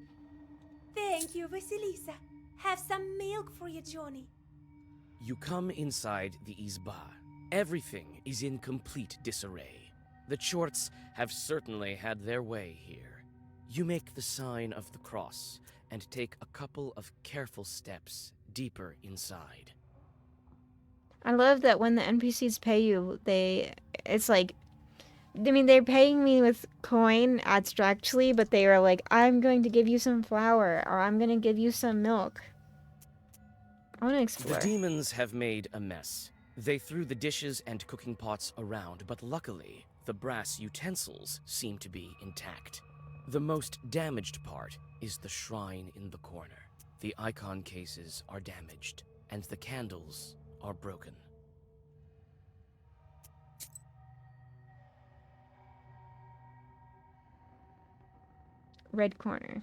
Thank you, Vasilisa. Have some milk for you, Johnny. You come inside the Izba. Everything is in complete disarray. The Chorts have certainly had their way here. You make the sign of the cross and take a couple of careful steps deeper inside. I love that when the NPCs pay you, it's like, I mean, they're paying me with coin abstractly, but they are like, I'm going to give you some flour, or I'm going to give you some milk. I want to explore. The demons have made a mess. They threw the dishes and cooking pots around, but luckily, the brass utensils seem to be intact. The most damaged part is the shrine in the corner. The icon cases are damaged, and the candles are broken. Red Corner.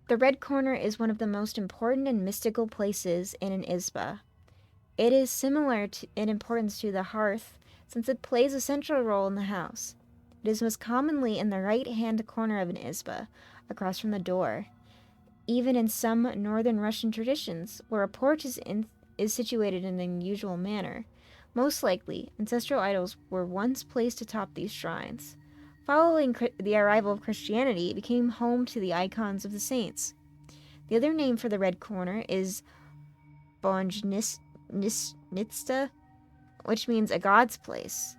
The Red Corner is one of the most important and mystical places in an Izba. It is similar in importance to the hearth, since it plays a central role in the house. It is most commonly in the right-hand corner of an Izba, across from the door. Even in some northern Russian traditions, where a porch is situated in an unusual manner, most likely ancestral idols were once placed atop these shrines. Following the arrival of Christianity, it became home to the icons of the saints. The other name for the Red Corner is Bonjnitsa, which means a god's place,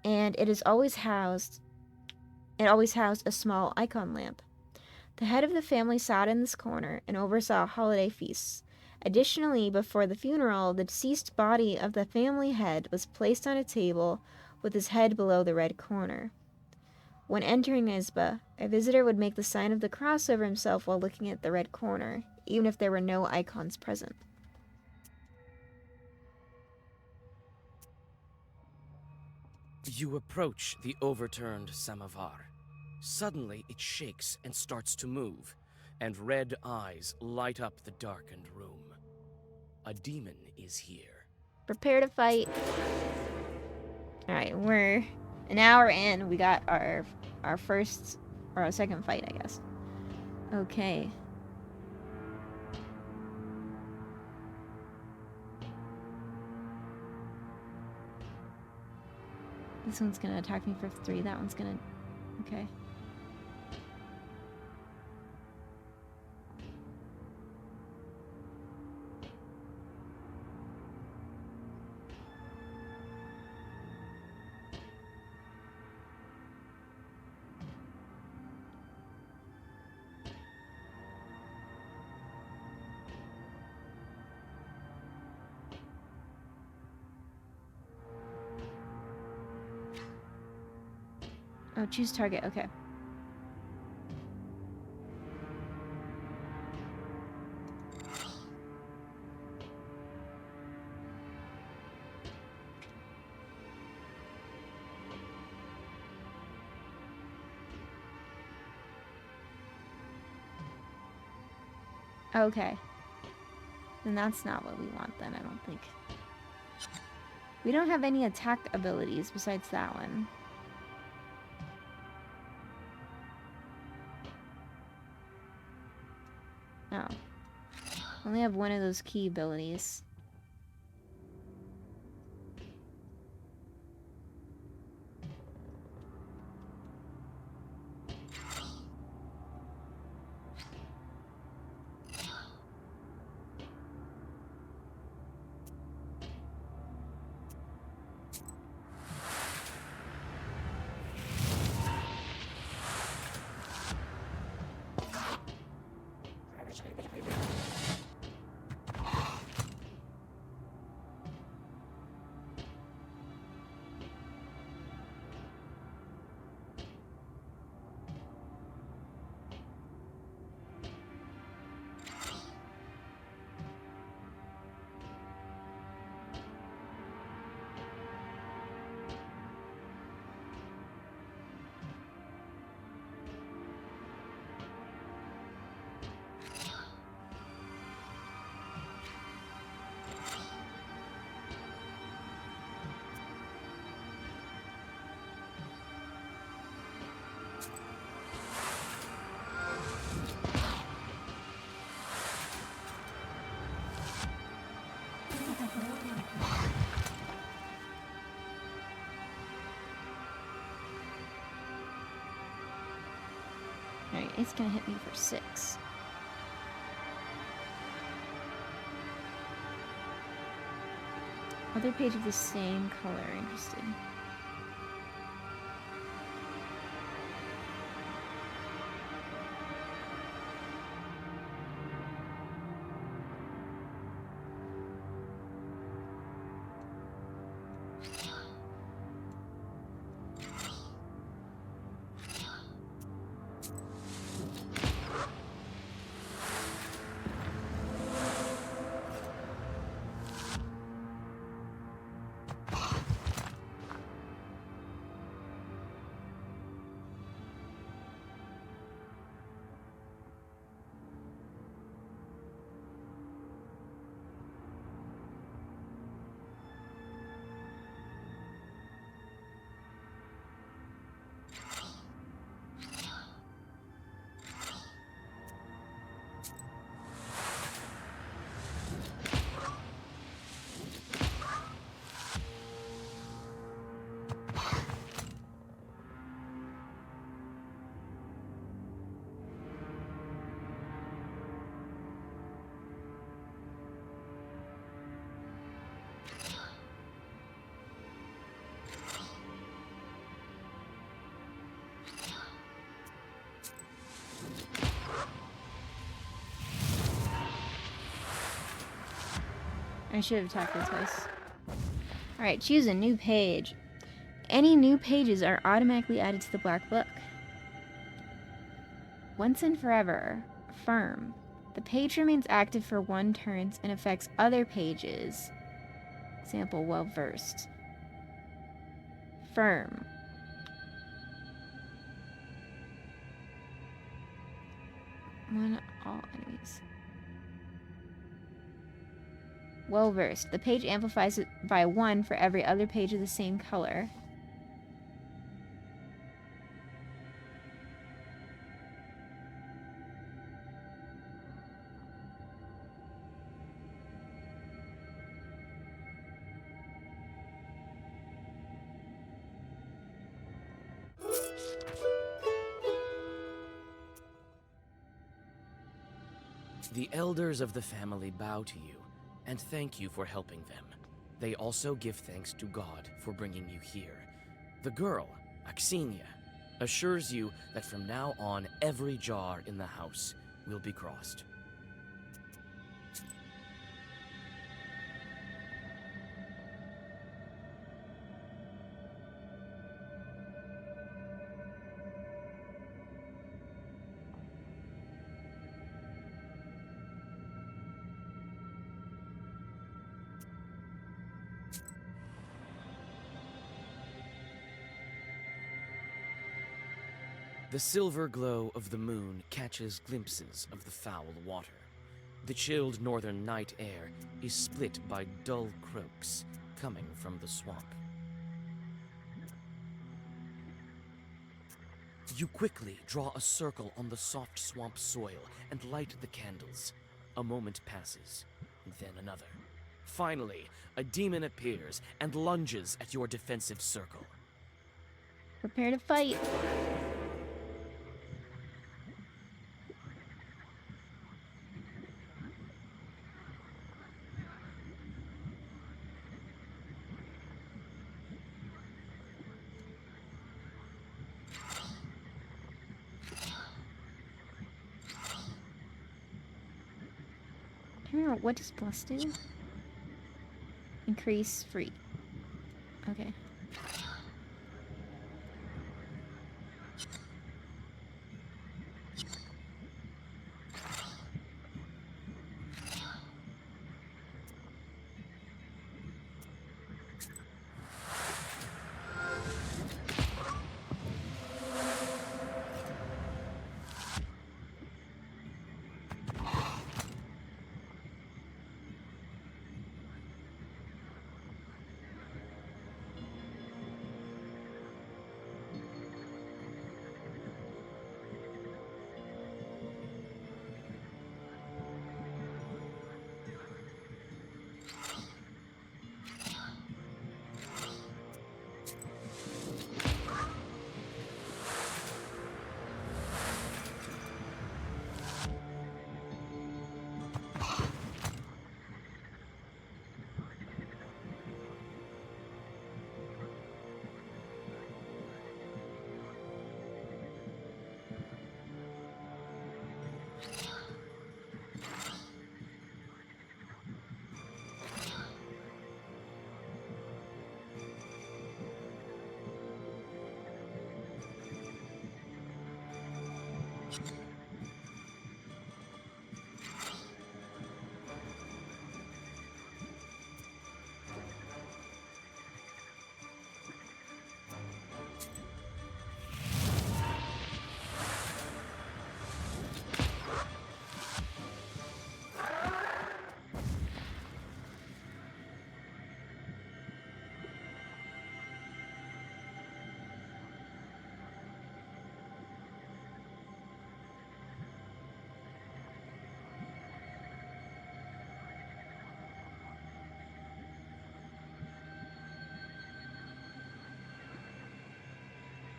and it always housed a small icon lamp. The head of the family sat in this corner and oversaw holiday feasts. Additionally, before the funeral, the deceased body of the family head was placed on a table with his head below the Red Corner. When entering Izba, a visitor would make the sign of the cross over himself while looking at the Red Corner, even if there were no icons present. You approach the overturned samovar. Suddenly, it shakes and starts to move, and red eyes light up the darkened room. A demon is here. Prepare to fight. Alright, we're an hour in. We got our first, or our second fight, I guess. Okay. This one's gonna attack me for 3. That one's gonna... Okay. Oh, choose target. Okay. Okay. Then that's not what we want then, I don't think. We don't have any attack abilities besides that one. Oh. Only have one of those key abilities. Alright, it's gonna hit me for 6. Other page of the same color, interested. I should have attacked it twice. Alright, choose a new page. Any new pages are automatically added to the black book. Once and forever. Firm. The page remains active for 1 turn and affects other pages. Example, well versed. Firm. One all enemies. Well versed. The page amplifies it by 1 for every other page of the same color. The elders of the family bow to you and thank you for helping them. They also give thanks to God for bringing you here. The girl, Axinia, assures you that from now on every jar in the house will be crossed. The silver glow of the moon catches glimpses of the foul water. The chilled northern night air is split by dull croaks coming from the swamp. You quickly draw a circle on the soft swamp soil and light the candles. A moment passes, then another. Finally, a demon appears and lunges at your defensive circle. Prepare to fight. I don't know, what does plus do? Increase free. Okay.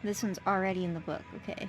This one's already in the book, okay.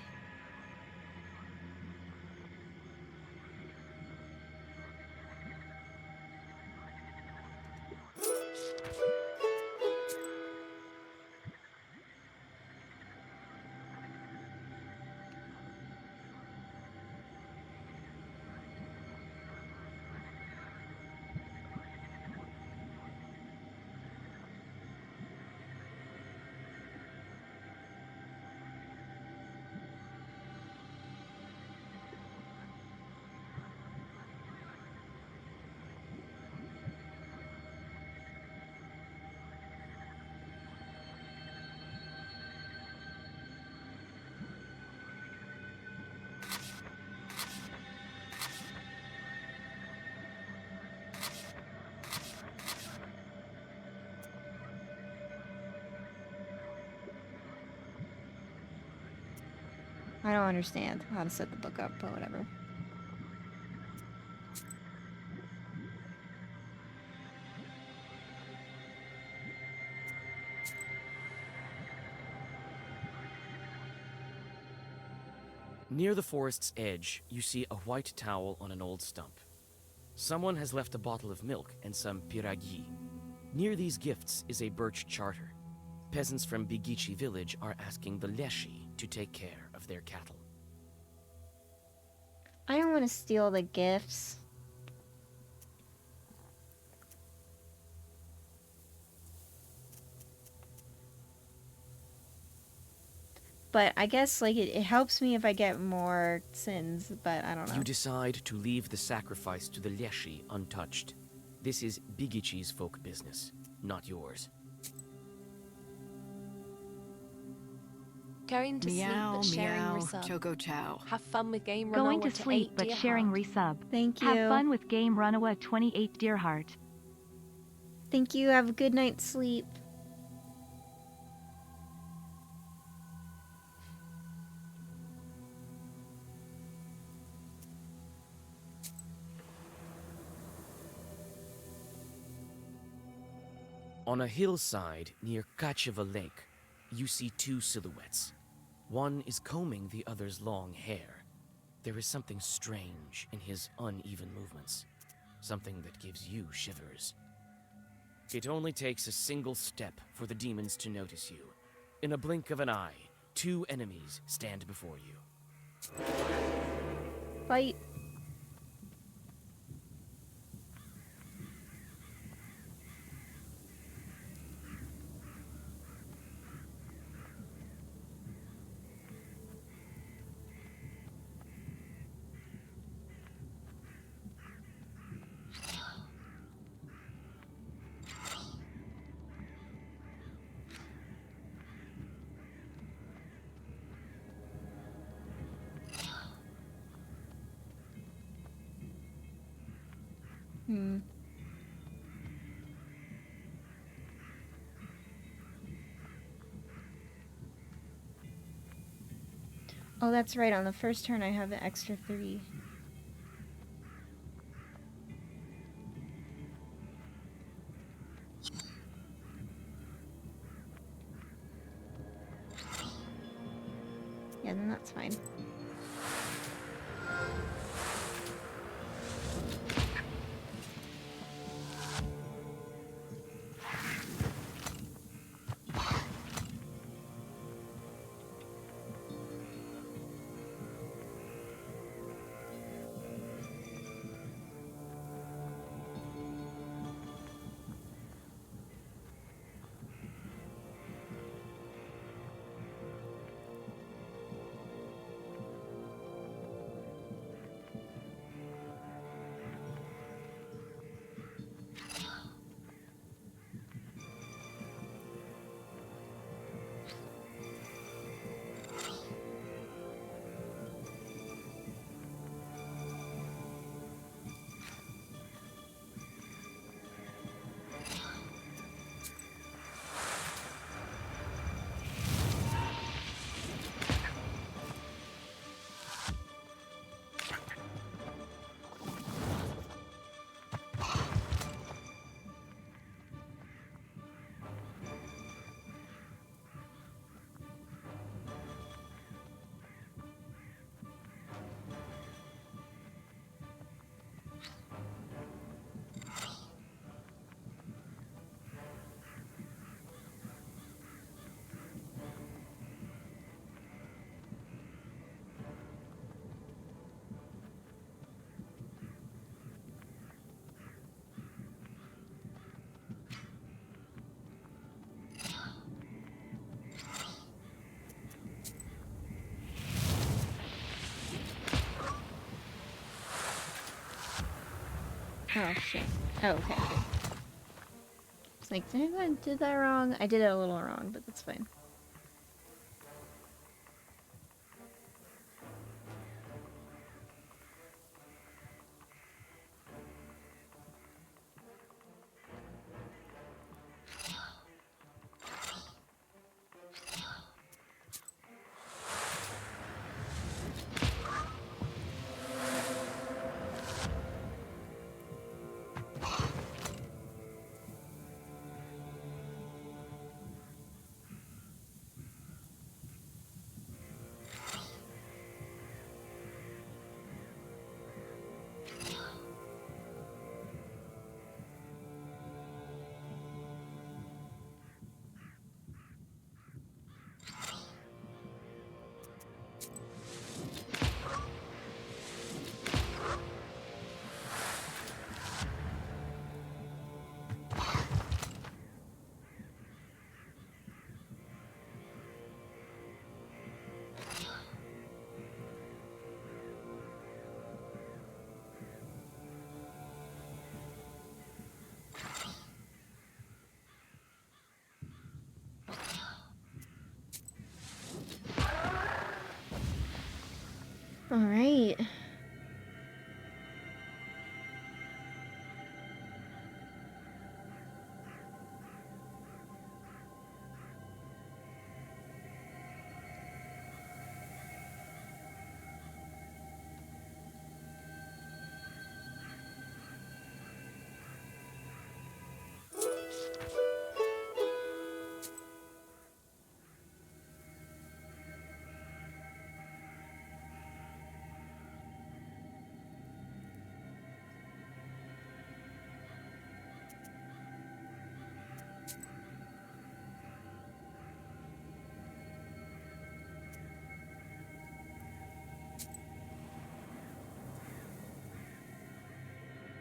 I don't understand how to set the book up, but whatever. Near the forest's edge, you see a white towel on an old stump. Someone has left a bottle of milk and some piragi. Near these gifts is a birch charter. Peasants from Bigichi village are asking the Leshy to take care of their cattle. I don't want to steal the gifts. But I guess, like, it helps me if I get more sins, but I don't know. You decide to leave the sacrifice to the Leshy untouched. This is Bigichi's folk business, not yours. Going to sleep Meow, but sharing meow, resub. Choco Chow. Have fun with Game Going Runner to sleep 8 but Dear sharing Heart. resub. Thank you. Have fun with Game Runaway 28 Dearheart. Thank you. Have a good night's sleep. On a hillside near Kacheva Lake, you see two silhouettes. One is combing the other's long hair. There is something strange in his uneven movements, something that gives you shivers. It only takes a single step for the demons to notice you. In a blink of an eye, two enemies stand before you. Fight. Oh, that's right. On the first turn, I have an extra 3. Yeah, then that's fine. Oh, shit. Oh, okay. It's like, I did that wrong. I did it a little wrong, but that's fine.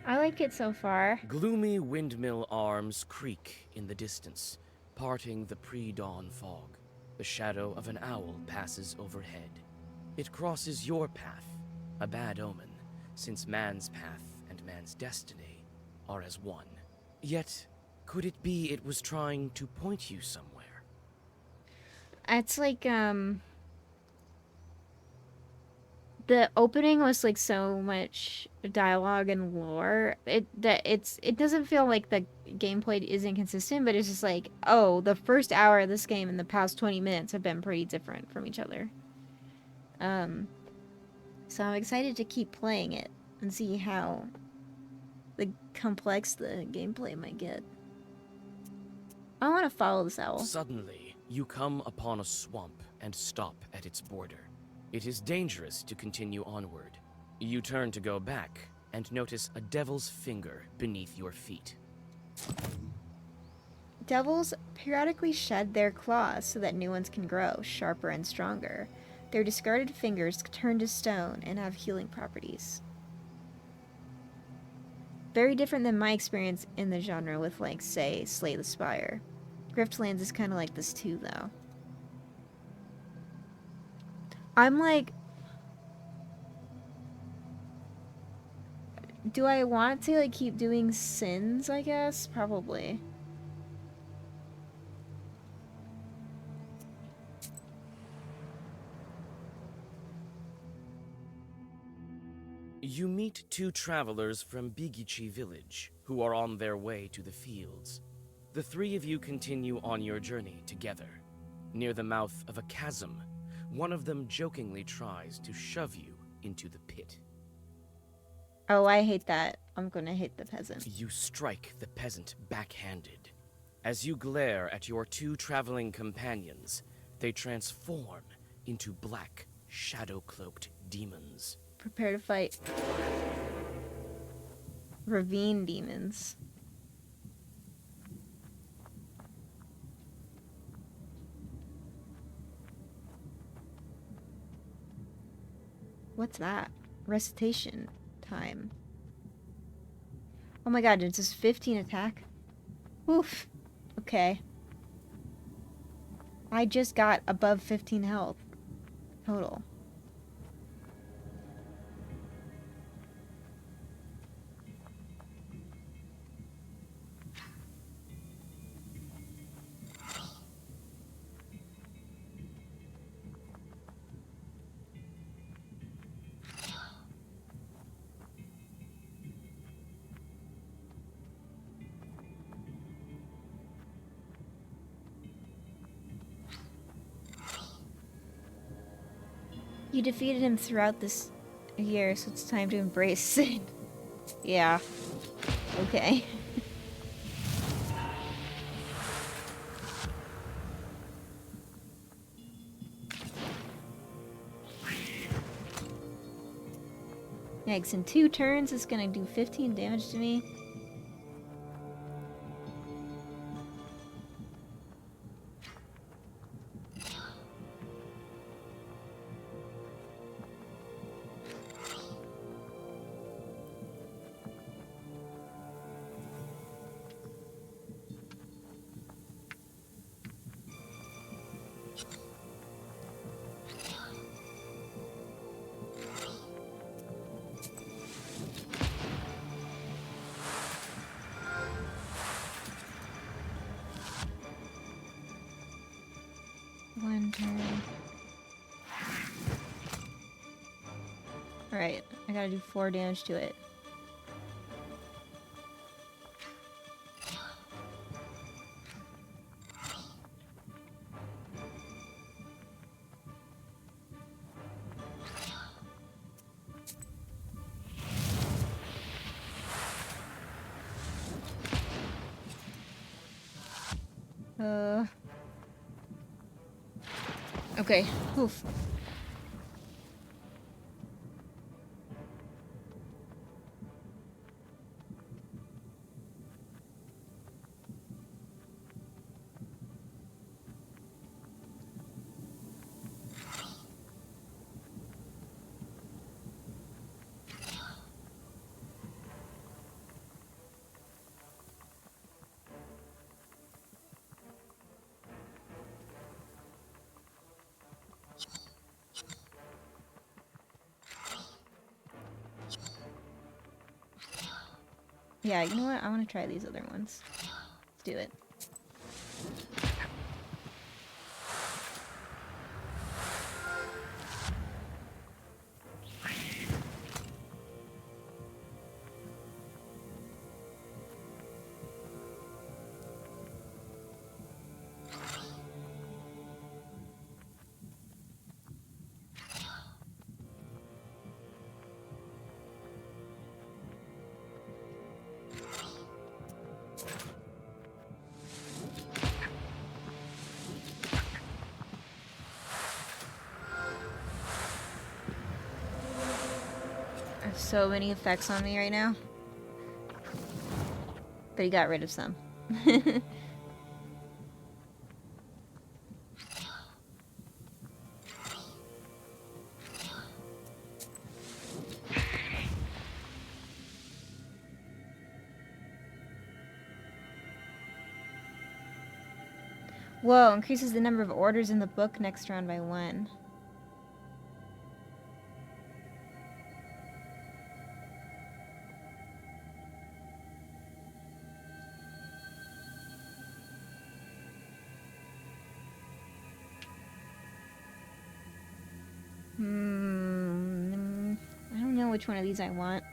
I like it so far. Gloomy windmill arms creak in the distance, parting the pre-dawn fog. The shadow of an owl passes overhead. It crosses your path, a bad omen, since man's path and man's destiny are as one. Yet, could it be it was trying to point you somewhere? It's like, the opening was like so much dialogue and lore. It doesn't feel like the gameplay is inconsistent, but it's just like, oh, the first hour of this game and the past 20 minutes have been pretty different from each other. So I'm excited to keep playing it and see how complex the gameplay might get. I want to follow this owl. Suddenly, you come upon a swamp and stop at its border. It is dangerous to continue onward. You turn to go back and notice a devil's finger beneath your feet. Devils periodically shed their claws so that new ones can grow, sharper and stronger. Their discarded fingers turn to stone and have healing properties. Very different than my experience in the genre with, like, say, Slay the Spire. Griftlands is kind of like this too, though. I'm like, do I want to, like, keep doing sins, I guess? Probably. You meet two travelers from Bigichi village who are on their way to the fields. The three of you continue on your journey together. Near the mouth of a chasm, one of them jokingly tries to shove you into the pit. Oh, I hate that. I'm gonna hit the peasant. You strike the peasant backhanded. As you glare at your two traveling companions, they transform into black, shadow-cloaked demons. Prepare to fight. Ravine demons. What's that? Recitation time. Oh my god, it's just 15 attack? Oof. Okay. I just got above 15 health. Total. You defeated him throughout this year, so it's time to embrace sin. Yeah. Okay. Yikes, in 2 turns it's gonna do 15 damage to me. One turn. Alright, I gotta do 4 damage to it. Okay, oof. Yeah, you know what? I want to try these other ones. Let's do it. I have so many effects on me right now. But he got rid of some. Whoa, increases the number of orders in the book next round by 1. I don't know which one of these I want.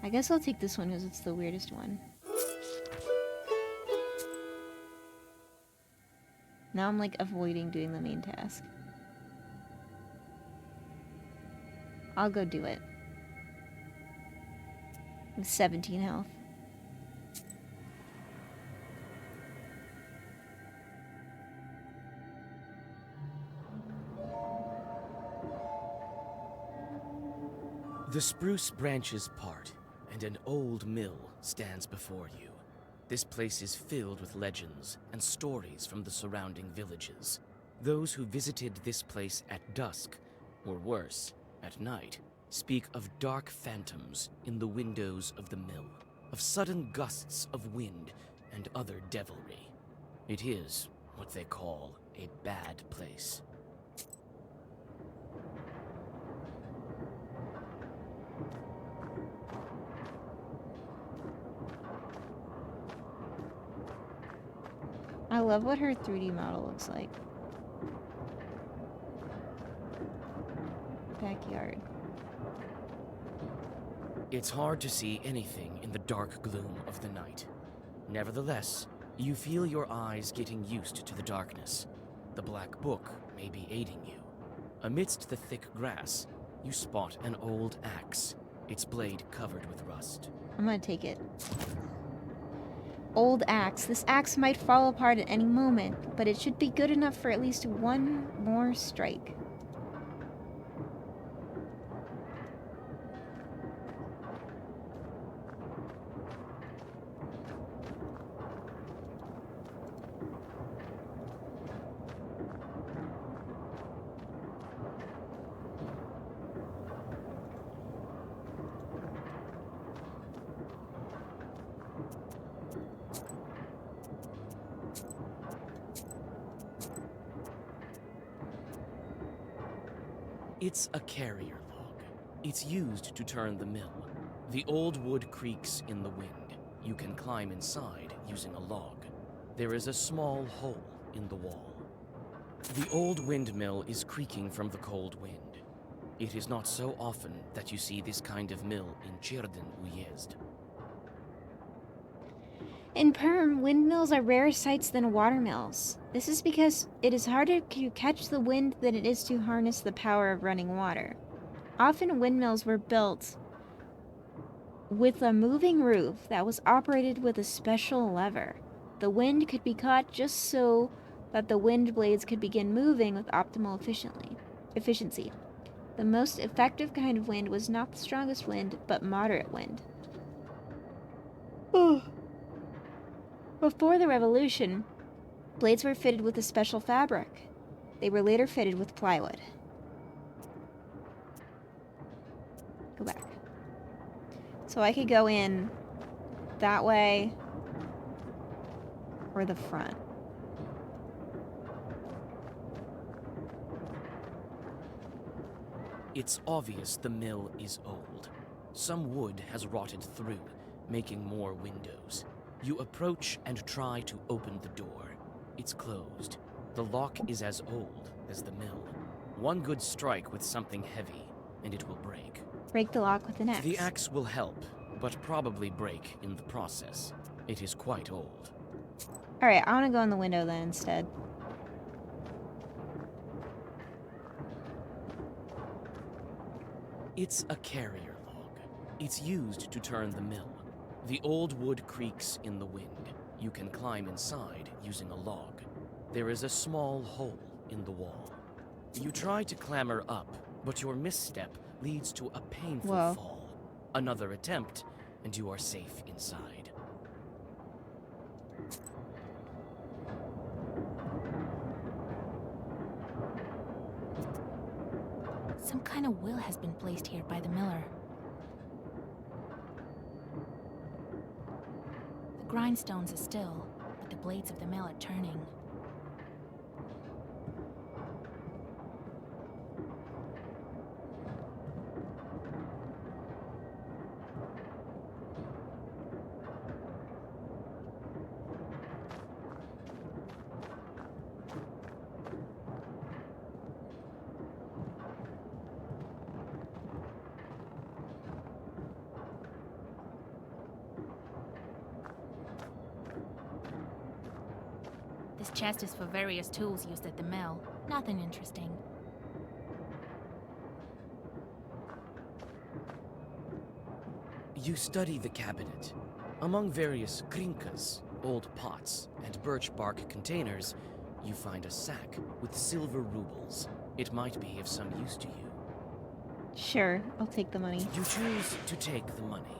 I guess I'll take this one because it's the weirdest one. Now I'm like avoiding doing the main task. I'll go do it. With 17 health. The spruce branches part, and an old mill stands before you. This place is filled with legends and stories from the surrounding villages. Those who visited this place at dusk, or worse, at night, speak of dark phantoms in the windows of the mill, of sudden gusts of wind and other devilry. It is what they call a bad place. I love what her 3D model looks like. Backyard. It's hard to see anything in the dark gloom of the night. Nevertheless, you feel your eyes getting used to the darkness. The black book may be aiding you. Amidst the thick grass, you spot an old axe, its blade covered with rust. I'm gonna take it. Old axe. This axe might fall apart at any moment, but it should be good enough for at least one more strike. It's a carrier log. It's used to turn the mill. The old wood creaks in the wind. You can climb inside using a log. There is a small hole in the wall. The old windmill is creaking from the cold wind. It is not so often that you see this kind of mill in Cirdan Uyezd. In Perm, windmills are rarer sights than watermills. This is because it is harder to catch the wind than it is to harness the power of running water. Often windmills were built with a moving roof that was operated with a special lever. The wind could be caught just so that the wind blades could begin moving with optimal efficiency. The most effective kind of wind was not the strongest wind, but moderate wind. Before the revolution, blades were fitted with a special fabric. They were later fitted with plywood. Go back. So I could go in that way or the front. It's obvious the mill is old. Some wood has rotted through, making more windows. You approach and try to open the door. It's closed. The lock is as old as the mill. One good strike with something heavy, and it will break. Break the lock with an axe. The axe will help, but probably break in the process. It is quite old. Alright, I want to go in the window then instead. It's a carrier log. It's used to turn the mill. The old wood creaks in the wind. You can climb inside using a log. There is a small hole in the wall. You try to clamber up, but your misstep leads to a painful fall. Another attempt, and you are safe inside. Some kind of will has been placed here by the miller. The grindstones are still, but the blades of the mill are turning. This chest is for various tools used at the mill. Nothing interesting. You study the cabinet. Among various krinkas, old pots, and birch bark containers, you find a sack with silver rubles. It might be of some use to you. Sure, I'll take the money. You choose to take the money.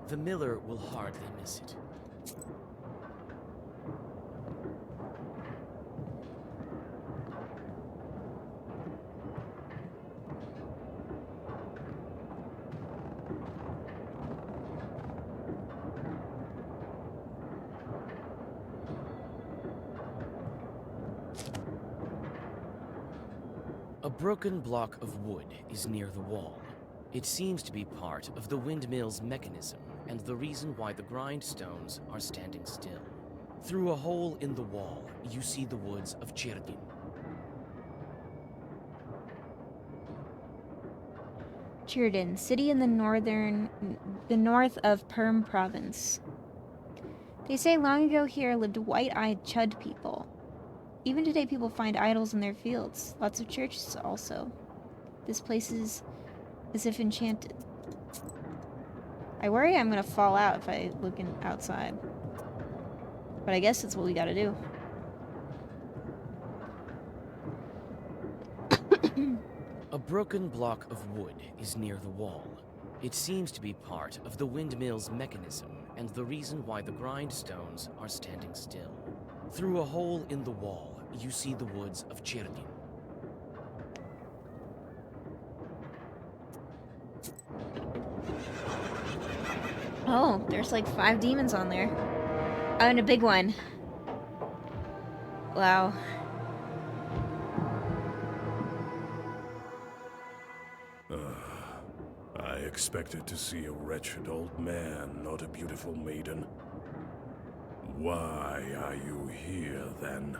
The miller will hardly miss it. A broken block of wood is near the wall. It seems to be part of the windmill's mechanism and the reason why the grindstones are standing still. Through a hole in the wall, you see the woods of Cherdin. Cherdin, city in the north of Perm province. They say long ago here lived white-eyed Chud people. Even today people find idols in their fields. Lots of churches also. This place is as if enchanted. I worry I'm gonna fall out if I look outside. But I guess that's what we gotta do. A broken block of wood is near the wall. It seems to be part of the windmill's mechanism and the reason why the grindstones are standing still. Through a hole in the wall, you see the woods of Cherdin. Oh, there's like 5 demons on there. Oh, and a big one. Wow. I expected to see a wretched old man, not a beautiful maiden. Why are you here, then?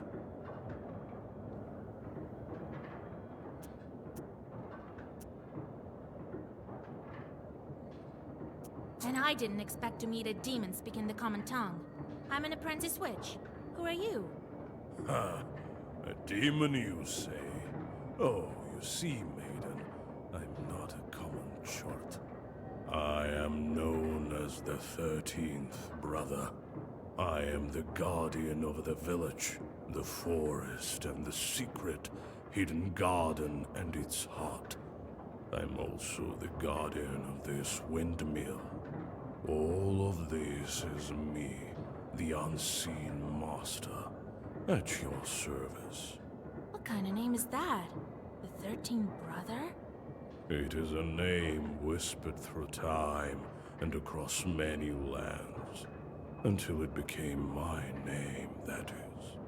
And I didn't expect to meet a demon speaking the common tongue. I'm an apprentice witch. Who are you? Ha! A demon, you say? Oh, you see, maiden, I'm not a common chort. I am known as the 13th Brother. I am the guardian of the village, the forest, and the secret hidden garden and its heart. I'm also the guardian of this windmill. All of this is me, the unseen master, at your service. What kind of name is that? The 13th Brother? It is a name whispered through time and across many lands, until it became my name, that is.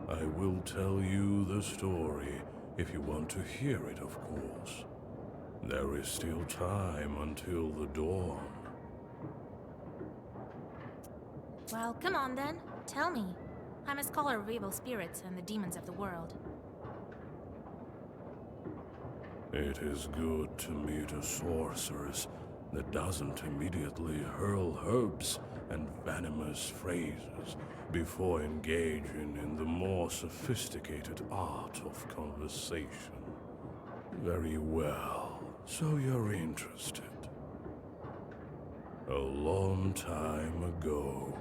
I will tell you the story if you want to hear it, of course. There is still time until the dawn. Well, come on then. Tell me. I'm a scholar of evil spirits and the demons of the world. It is good to meet a sorceress that doesn't immediately hurl herbs and venomous phrases before engaging in the more sophisticated art of conversation. Very well, so you're interested. A long time ago,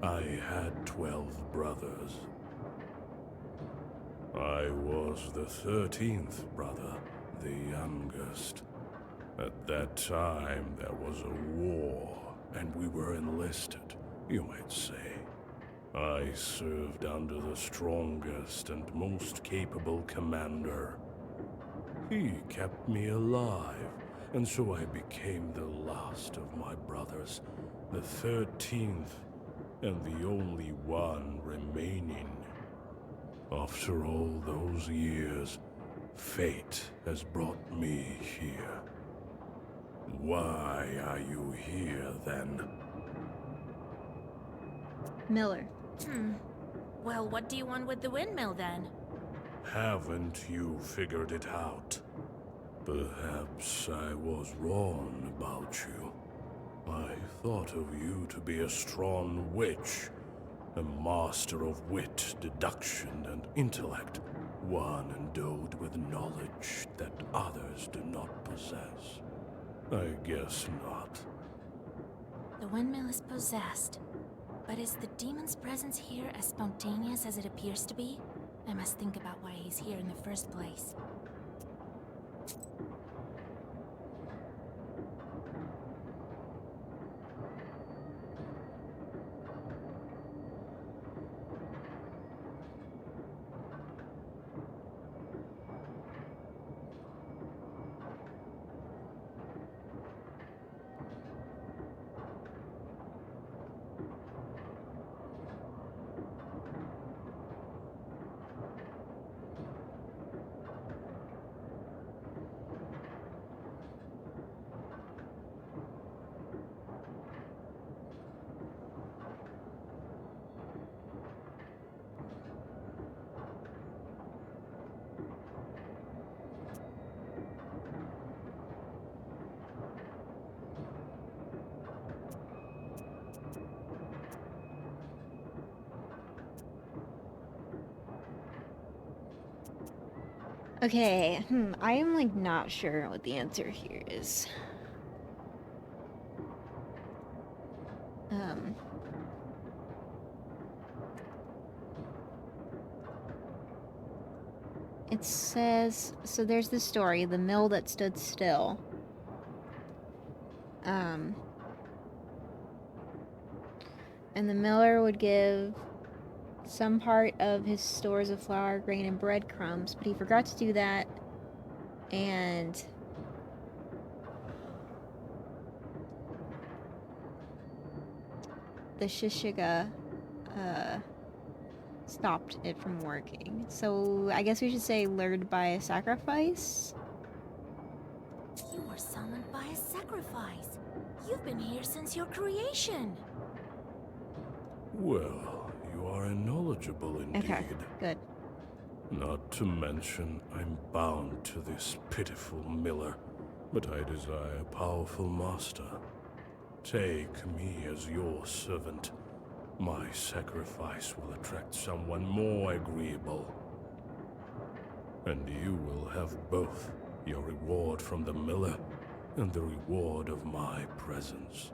I had 12 brothers. I was the 13th brother, the youngest. At that time, there was a war, and we were enlisted, you might say. I served under the strongest and most capable commander. He kept me alive, and so I became the last of my brothers, the 13th, and the only one remaining. After all those years, fate has brought me here. Why are you here, then? Miller. Well, what do you want with the windmill then? Haven't you figured it out? Perhaps I was wrong about you. I thought of you to be a strong witch, a master of wit, deduction, and intellect, one endowed with knowledge that others do not possess. I guess not. The windmill is possessed. But is the demon's presence here as spontaneous as it appears to be? I must think about why he's here in the first place. Okay, I am like not sure what the answer here is. It says, so there's the story, the mill that stood still. And the miller would give some part of his stores of flour, grain, and breadcrumbs, but he forgot to do that, and the Shishiga stopped it from working. So I guess we should say lured by a sacrifice? You were summoned by a sacrifice. You've been here since your creation. Well, you are knowledgeable indeed. Okay, good. Not to mention, I'm bound to this pitiful miller, but I desire a powerful master. Take me as your servant. My sacrifice will attract someone more agreeable. And you will have both your reward from the miller and the reward of my presence.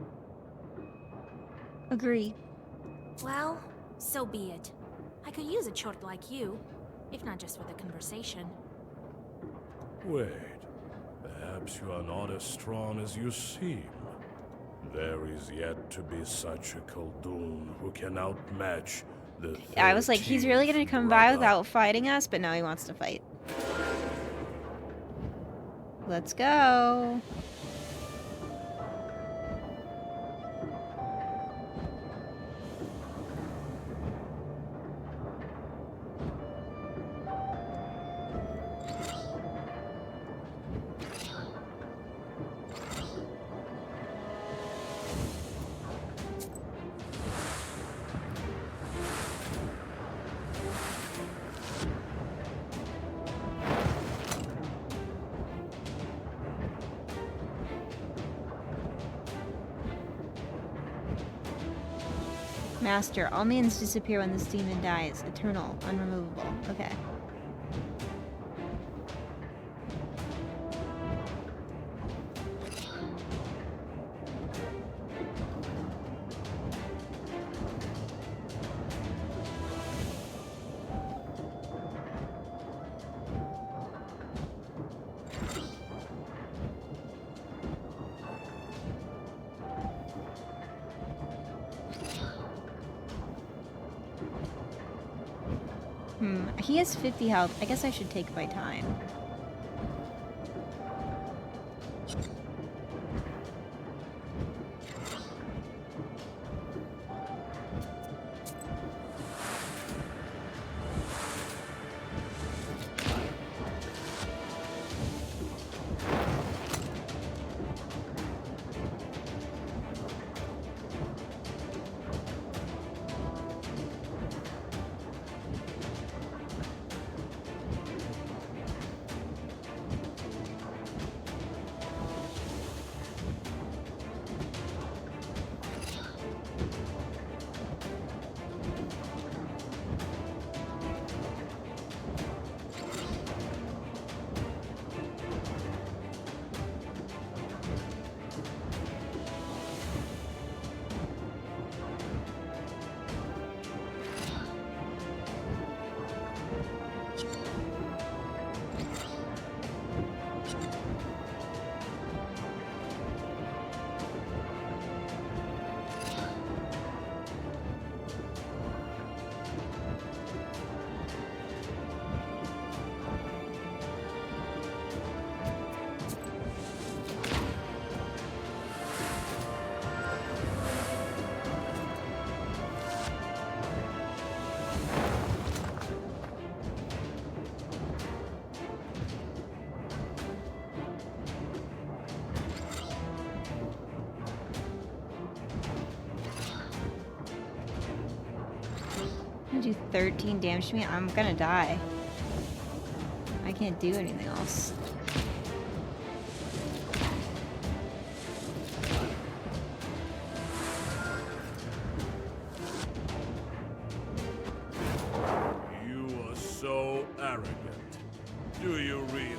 Agree. Well, so be it. I could use a short like you, if not just for the conversation. Wait, perhaps you are not as strong as you seem. There is yet to be such a Khaldun who can outmatch the I was like, he's really gonna 13th come by brother. without fighting us, but now he wants to fight. Let's go. Master, all mans disappear when this demon dies. Eternal, unremovable. Okay. He has 50 health. I guess I should take my time. Do 13 damage to me, I'm gonna die. I can't do anything else. You are so arrogant. Do you really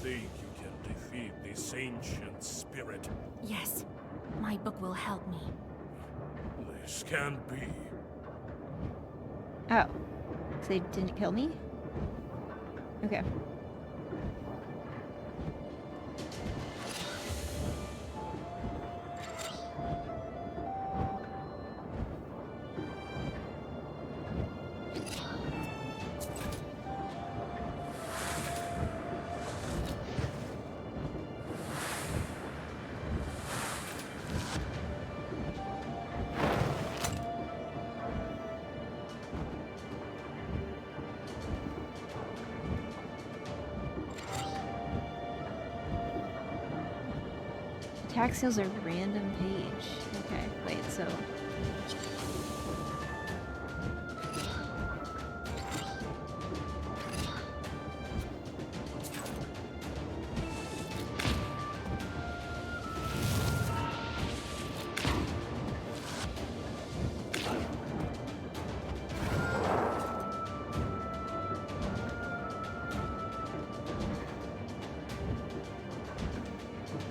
think you can defeat this ancient spirit? Yes, my book will help me. This can't be. Oh. So they didn't kill me? Okay. Attack sales a random page. Okay, wait, so...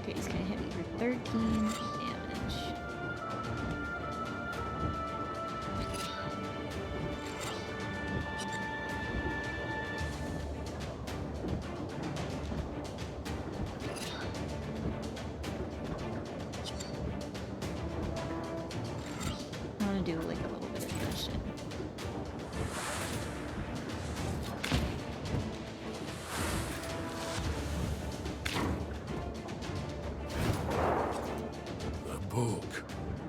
Okay, he's gonna hit me for 13 damage. I want to do like a little bit of aggression. The book.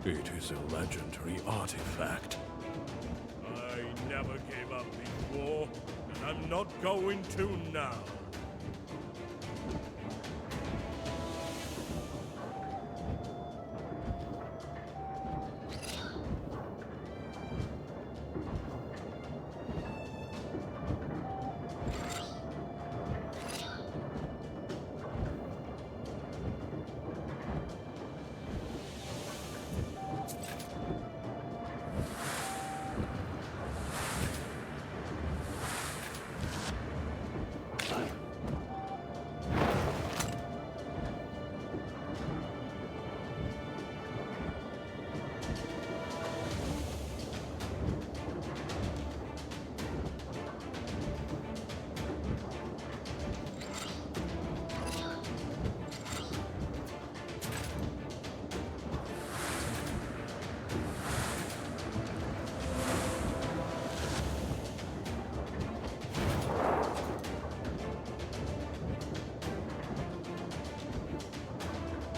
It is a legendary artifact. I never gave up before, and I'm not going to now.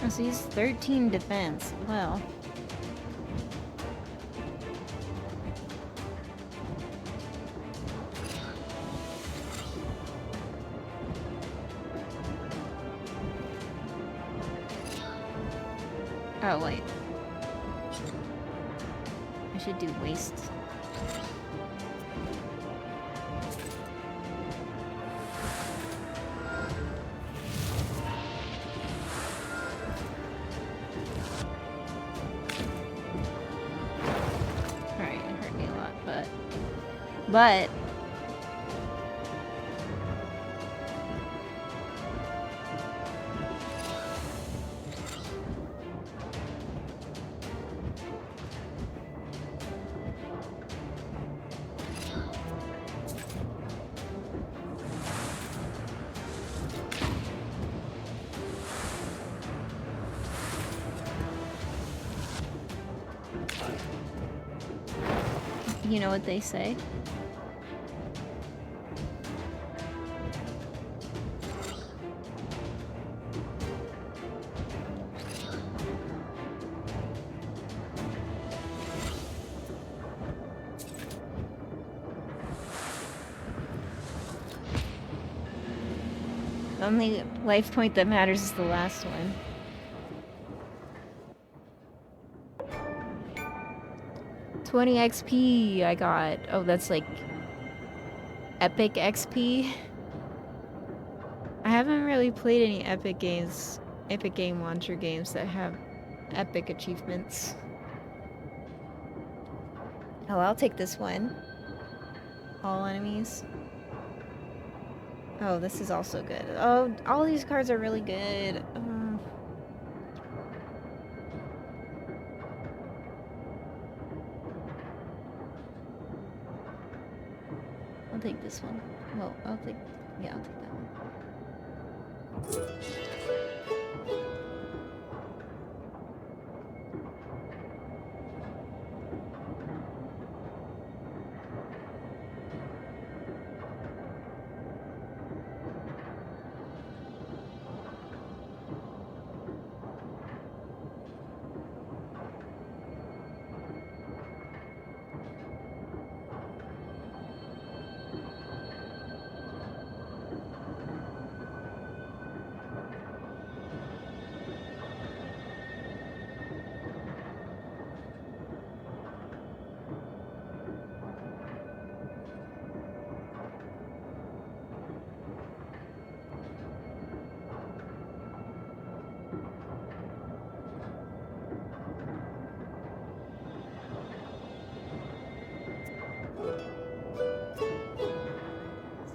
Oh, so he's 13 defense. Well. Oh, wait. I should do waste. Alright, it hurt me a lot, but... You know what they say? The only life point that matters is the last one. $20 XP I got. Oh, that's like epic XP. I haven't really played any epic games, epic game launcher games that have epic achievements. Oh, I'll take this one. All enemies. Oh, this is also good. Oh, all these cards are really good. I'll take this one. Well, I'll take that one.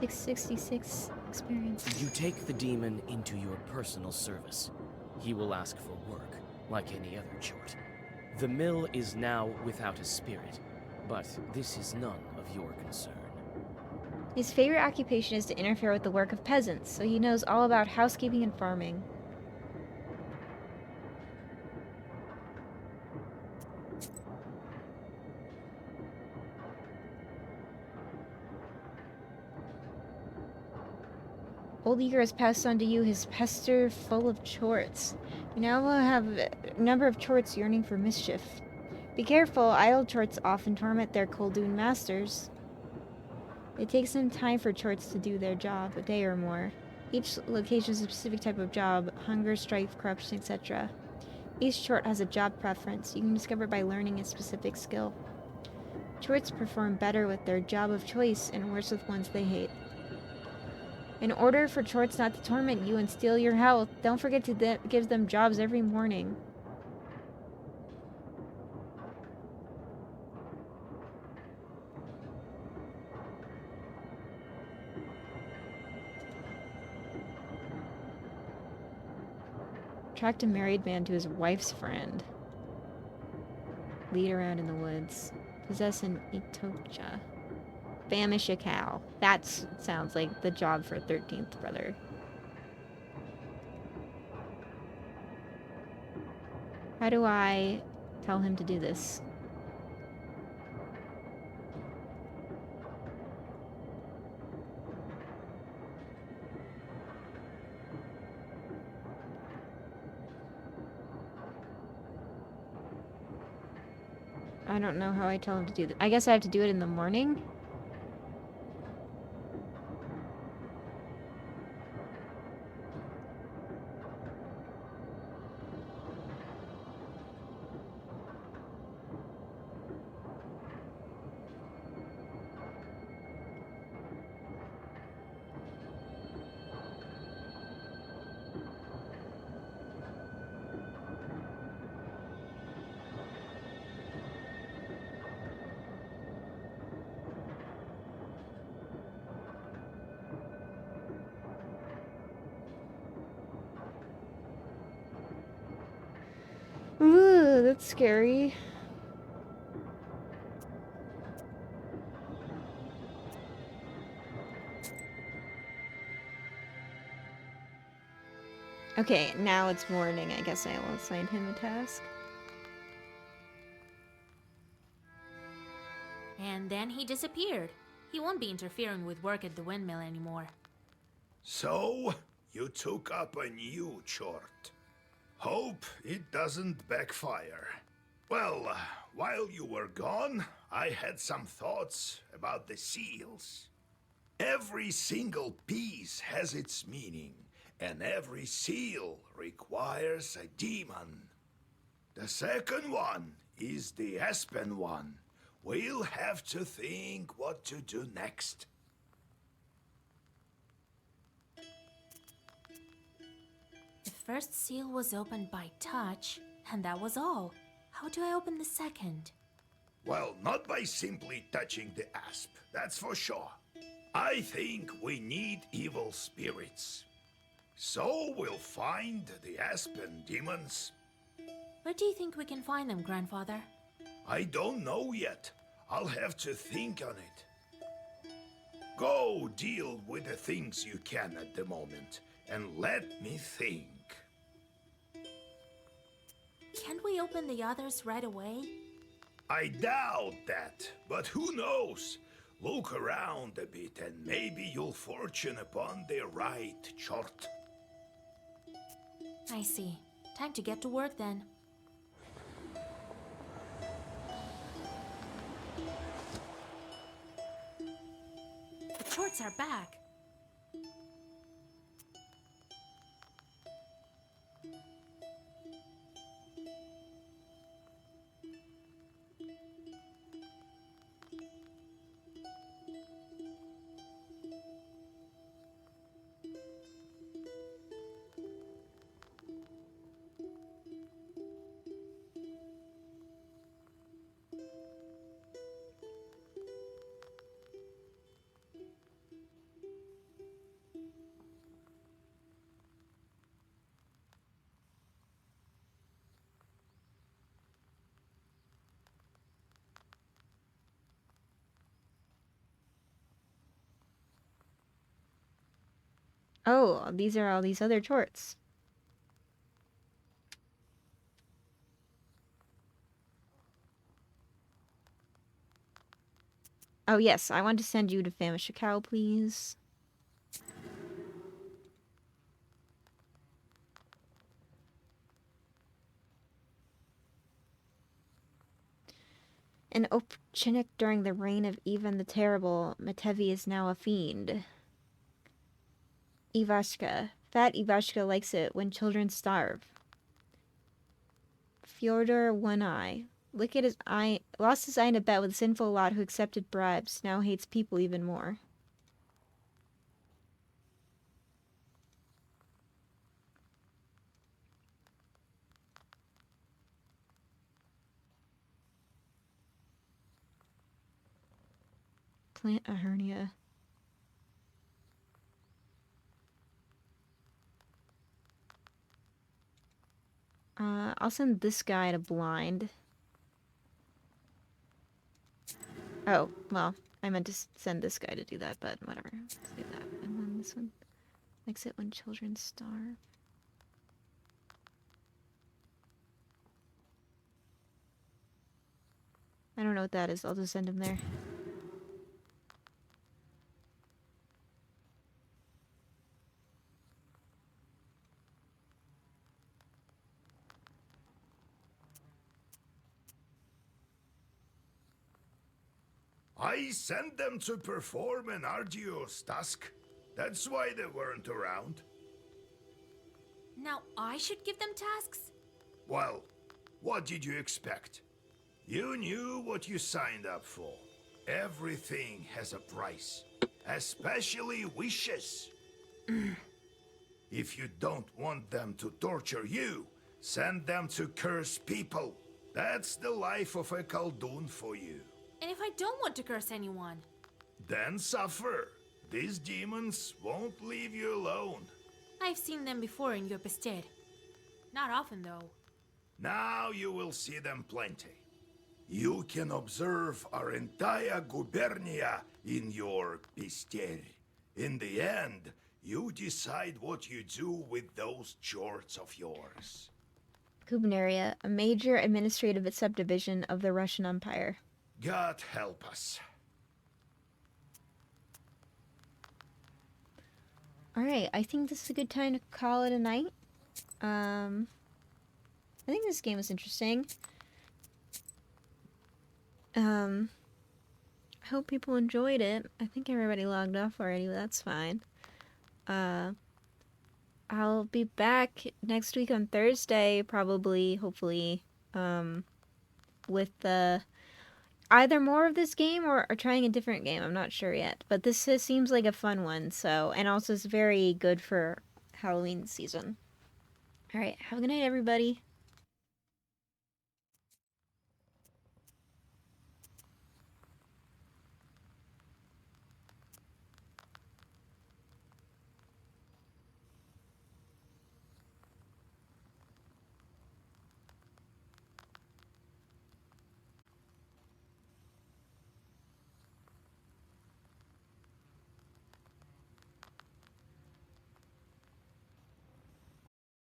$666 experience. You take the demon into your personal service. He will ask for work, like any other chort. The mill is now without a spirit, but this is none of your concern. His favorite occupation is to interfere with the work of peasants, so he knows all about housekeeping and farming. Old Eager has passed on to you his pester full of chorts. You now will have a number of chorts yearning for mischief. Be careful, idle chorts often torment their Koldun masters. It takes some time for chorts to do their job, a day or more. Each location is a specific type of job, hunger, strife, corruption, etc. Each chort has a job preference. You can discover it by learning a specific skill. Chorts perform better with their job of choice and worse with ones they hate. In order for chorts not to torment you and steal your health, don't forget to give them jobs every morning. Attract a married man to his wife's friend. Lead around in the woods. Possess an Itocha. Famish a cow. That sounds like the job for 13th brother. How do I tell him to do this? I don't know how I tell him to do that. I guess I have to do it in the morning? Ooh, that's scary. Okay, now it's morning. I guess I will assign him a task. And then he disappeared. He won't be interfering with work at the windmill anymore. So, you took up a new chort. Hope it doesn't backfire. Well, while you were gone, I had some thoughts about the seals. Every single piece has its meaning, and every seal requires a demon. The second one is the Aspen one. We'll have to think what to do next. The first seal was opened by touch, and that was all. How do I open the second? Well, not by simply touching the asp, that's for sure. I think we need evil spirits. So we'll find the Aspen demons. Where do you think we can find them, Grandfather? I don't know yet. I'll have to think on it. Go deal with the things you can at the moment, and let me think. Can't we open the others right away? I doubt that, but who knows? Look around a bit and maybe you'll fortune upon the right chart. I see. Time to get to work then. The chorts are back. Oh, these are all these other chorts. Oh yes, I want to send you to Famishikau, please. An Opchinik during the reign of Ivan the Terrible, Metevi is now a fiend. Ivashka. Fat Ivashka likes it when children starve. Fyodor One Eye. Look at his eye. Lost his eye in a bet with a sinful lot who accepted bribes. Now hates people even more. Plant a hernia. I'll send this guy to blind. Oh, well, I meant to send this guy to do that, but whatever. Let's do that. And then this one. Likes it when children starve. I don't know what that is. I'll just send him there. I sent them to perform an arduous task. That's why they weren't around. Now I should give them tasks? Well, what did you expect? You knew what you signed up for. Everything has a price, especially wishes. If you don't want them to torture you, send them to curse people. That's the life of a Khaldun for you. And if I don't want to curse anyone? Then suffer. These demons won't leave you alone. I've seen them before in Yopested. Not often, though. Now you will see them plenty. You can observe our entire gubernia in your Pister. In the end, you decide what you do with those jorts of yours. Gubernaria, a major administrative subdivision of the Russian Empire. God help us. Alright, I think this is a good time to call it a night. I think this game was interesting. I hope people enjoyed it. I think everybody logged off already, but that's fine. I'll be back next week on Thursday, probably, hopefully, with either more of this game or trying a different game. I'm not sure yet, but this seems like a fun one, so, and also it's very good for Halloween season. Alright, have a good night, everybody.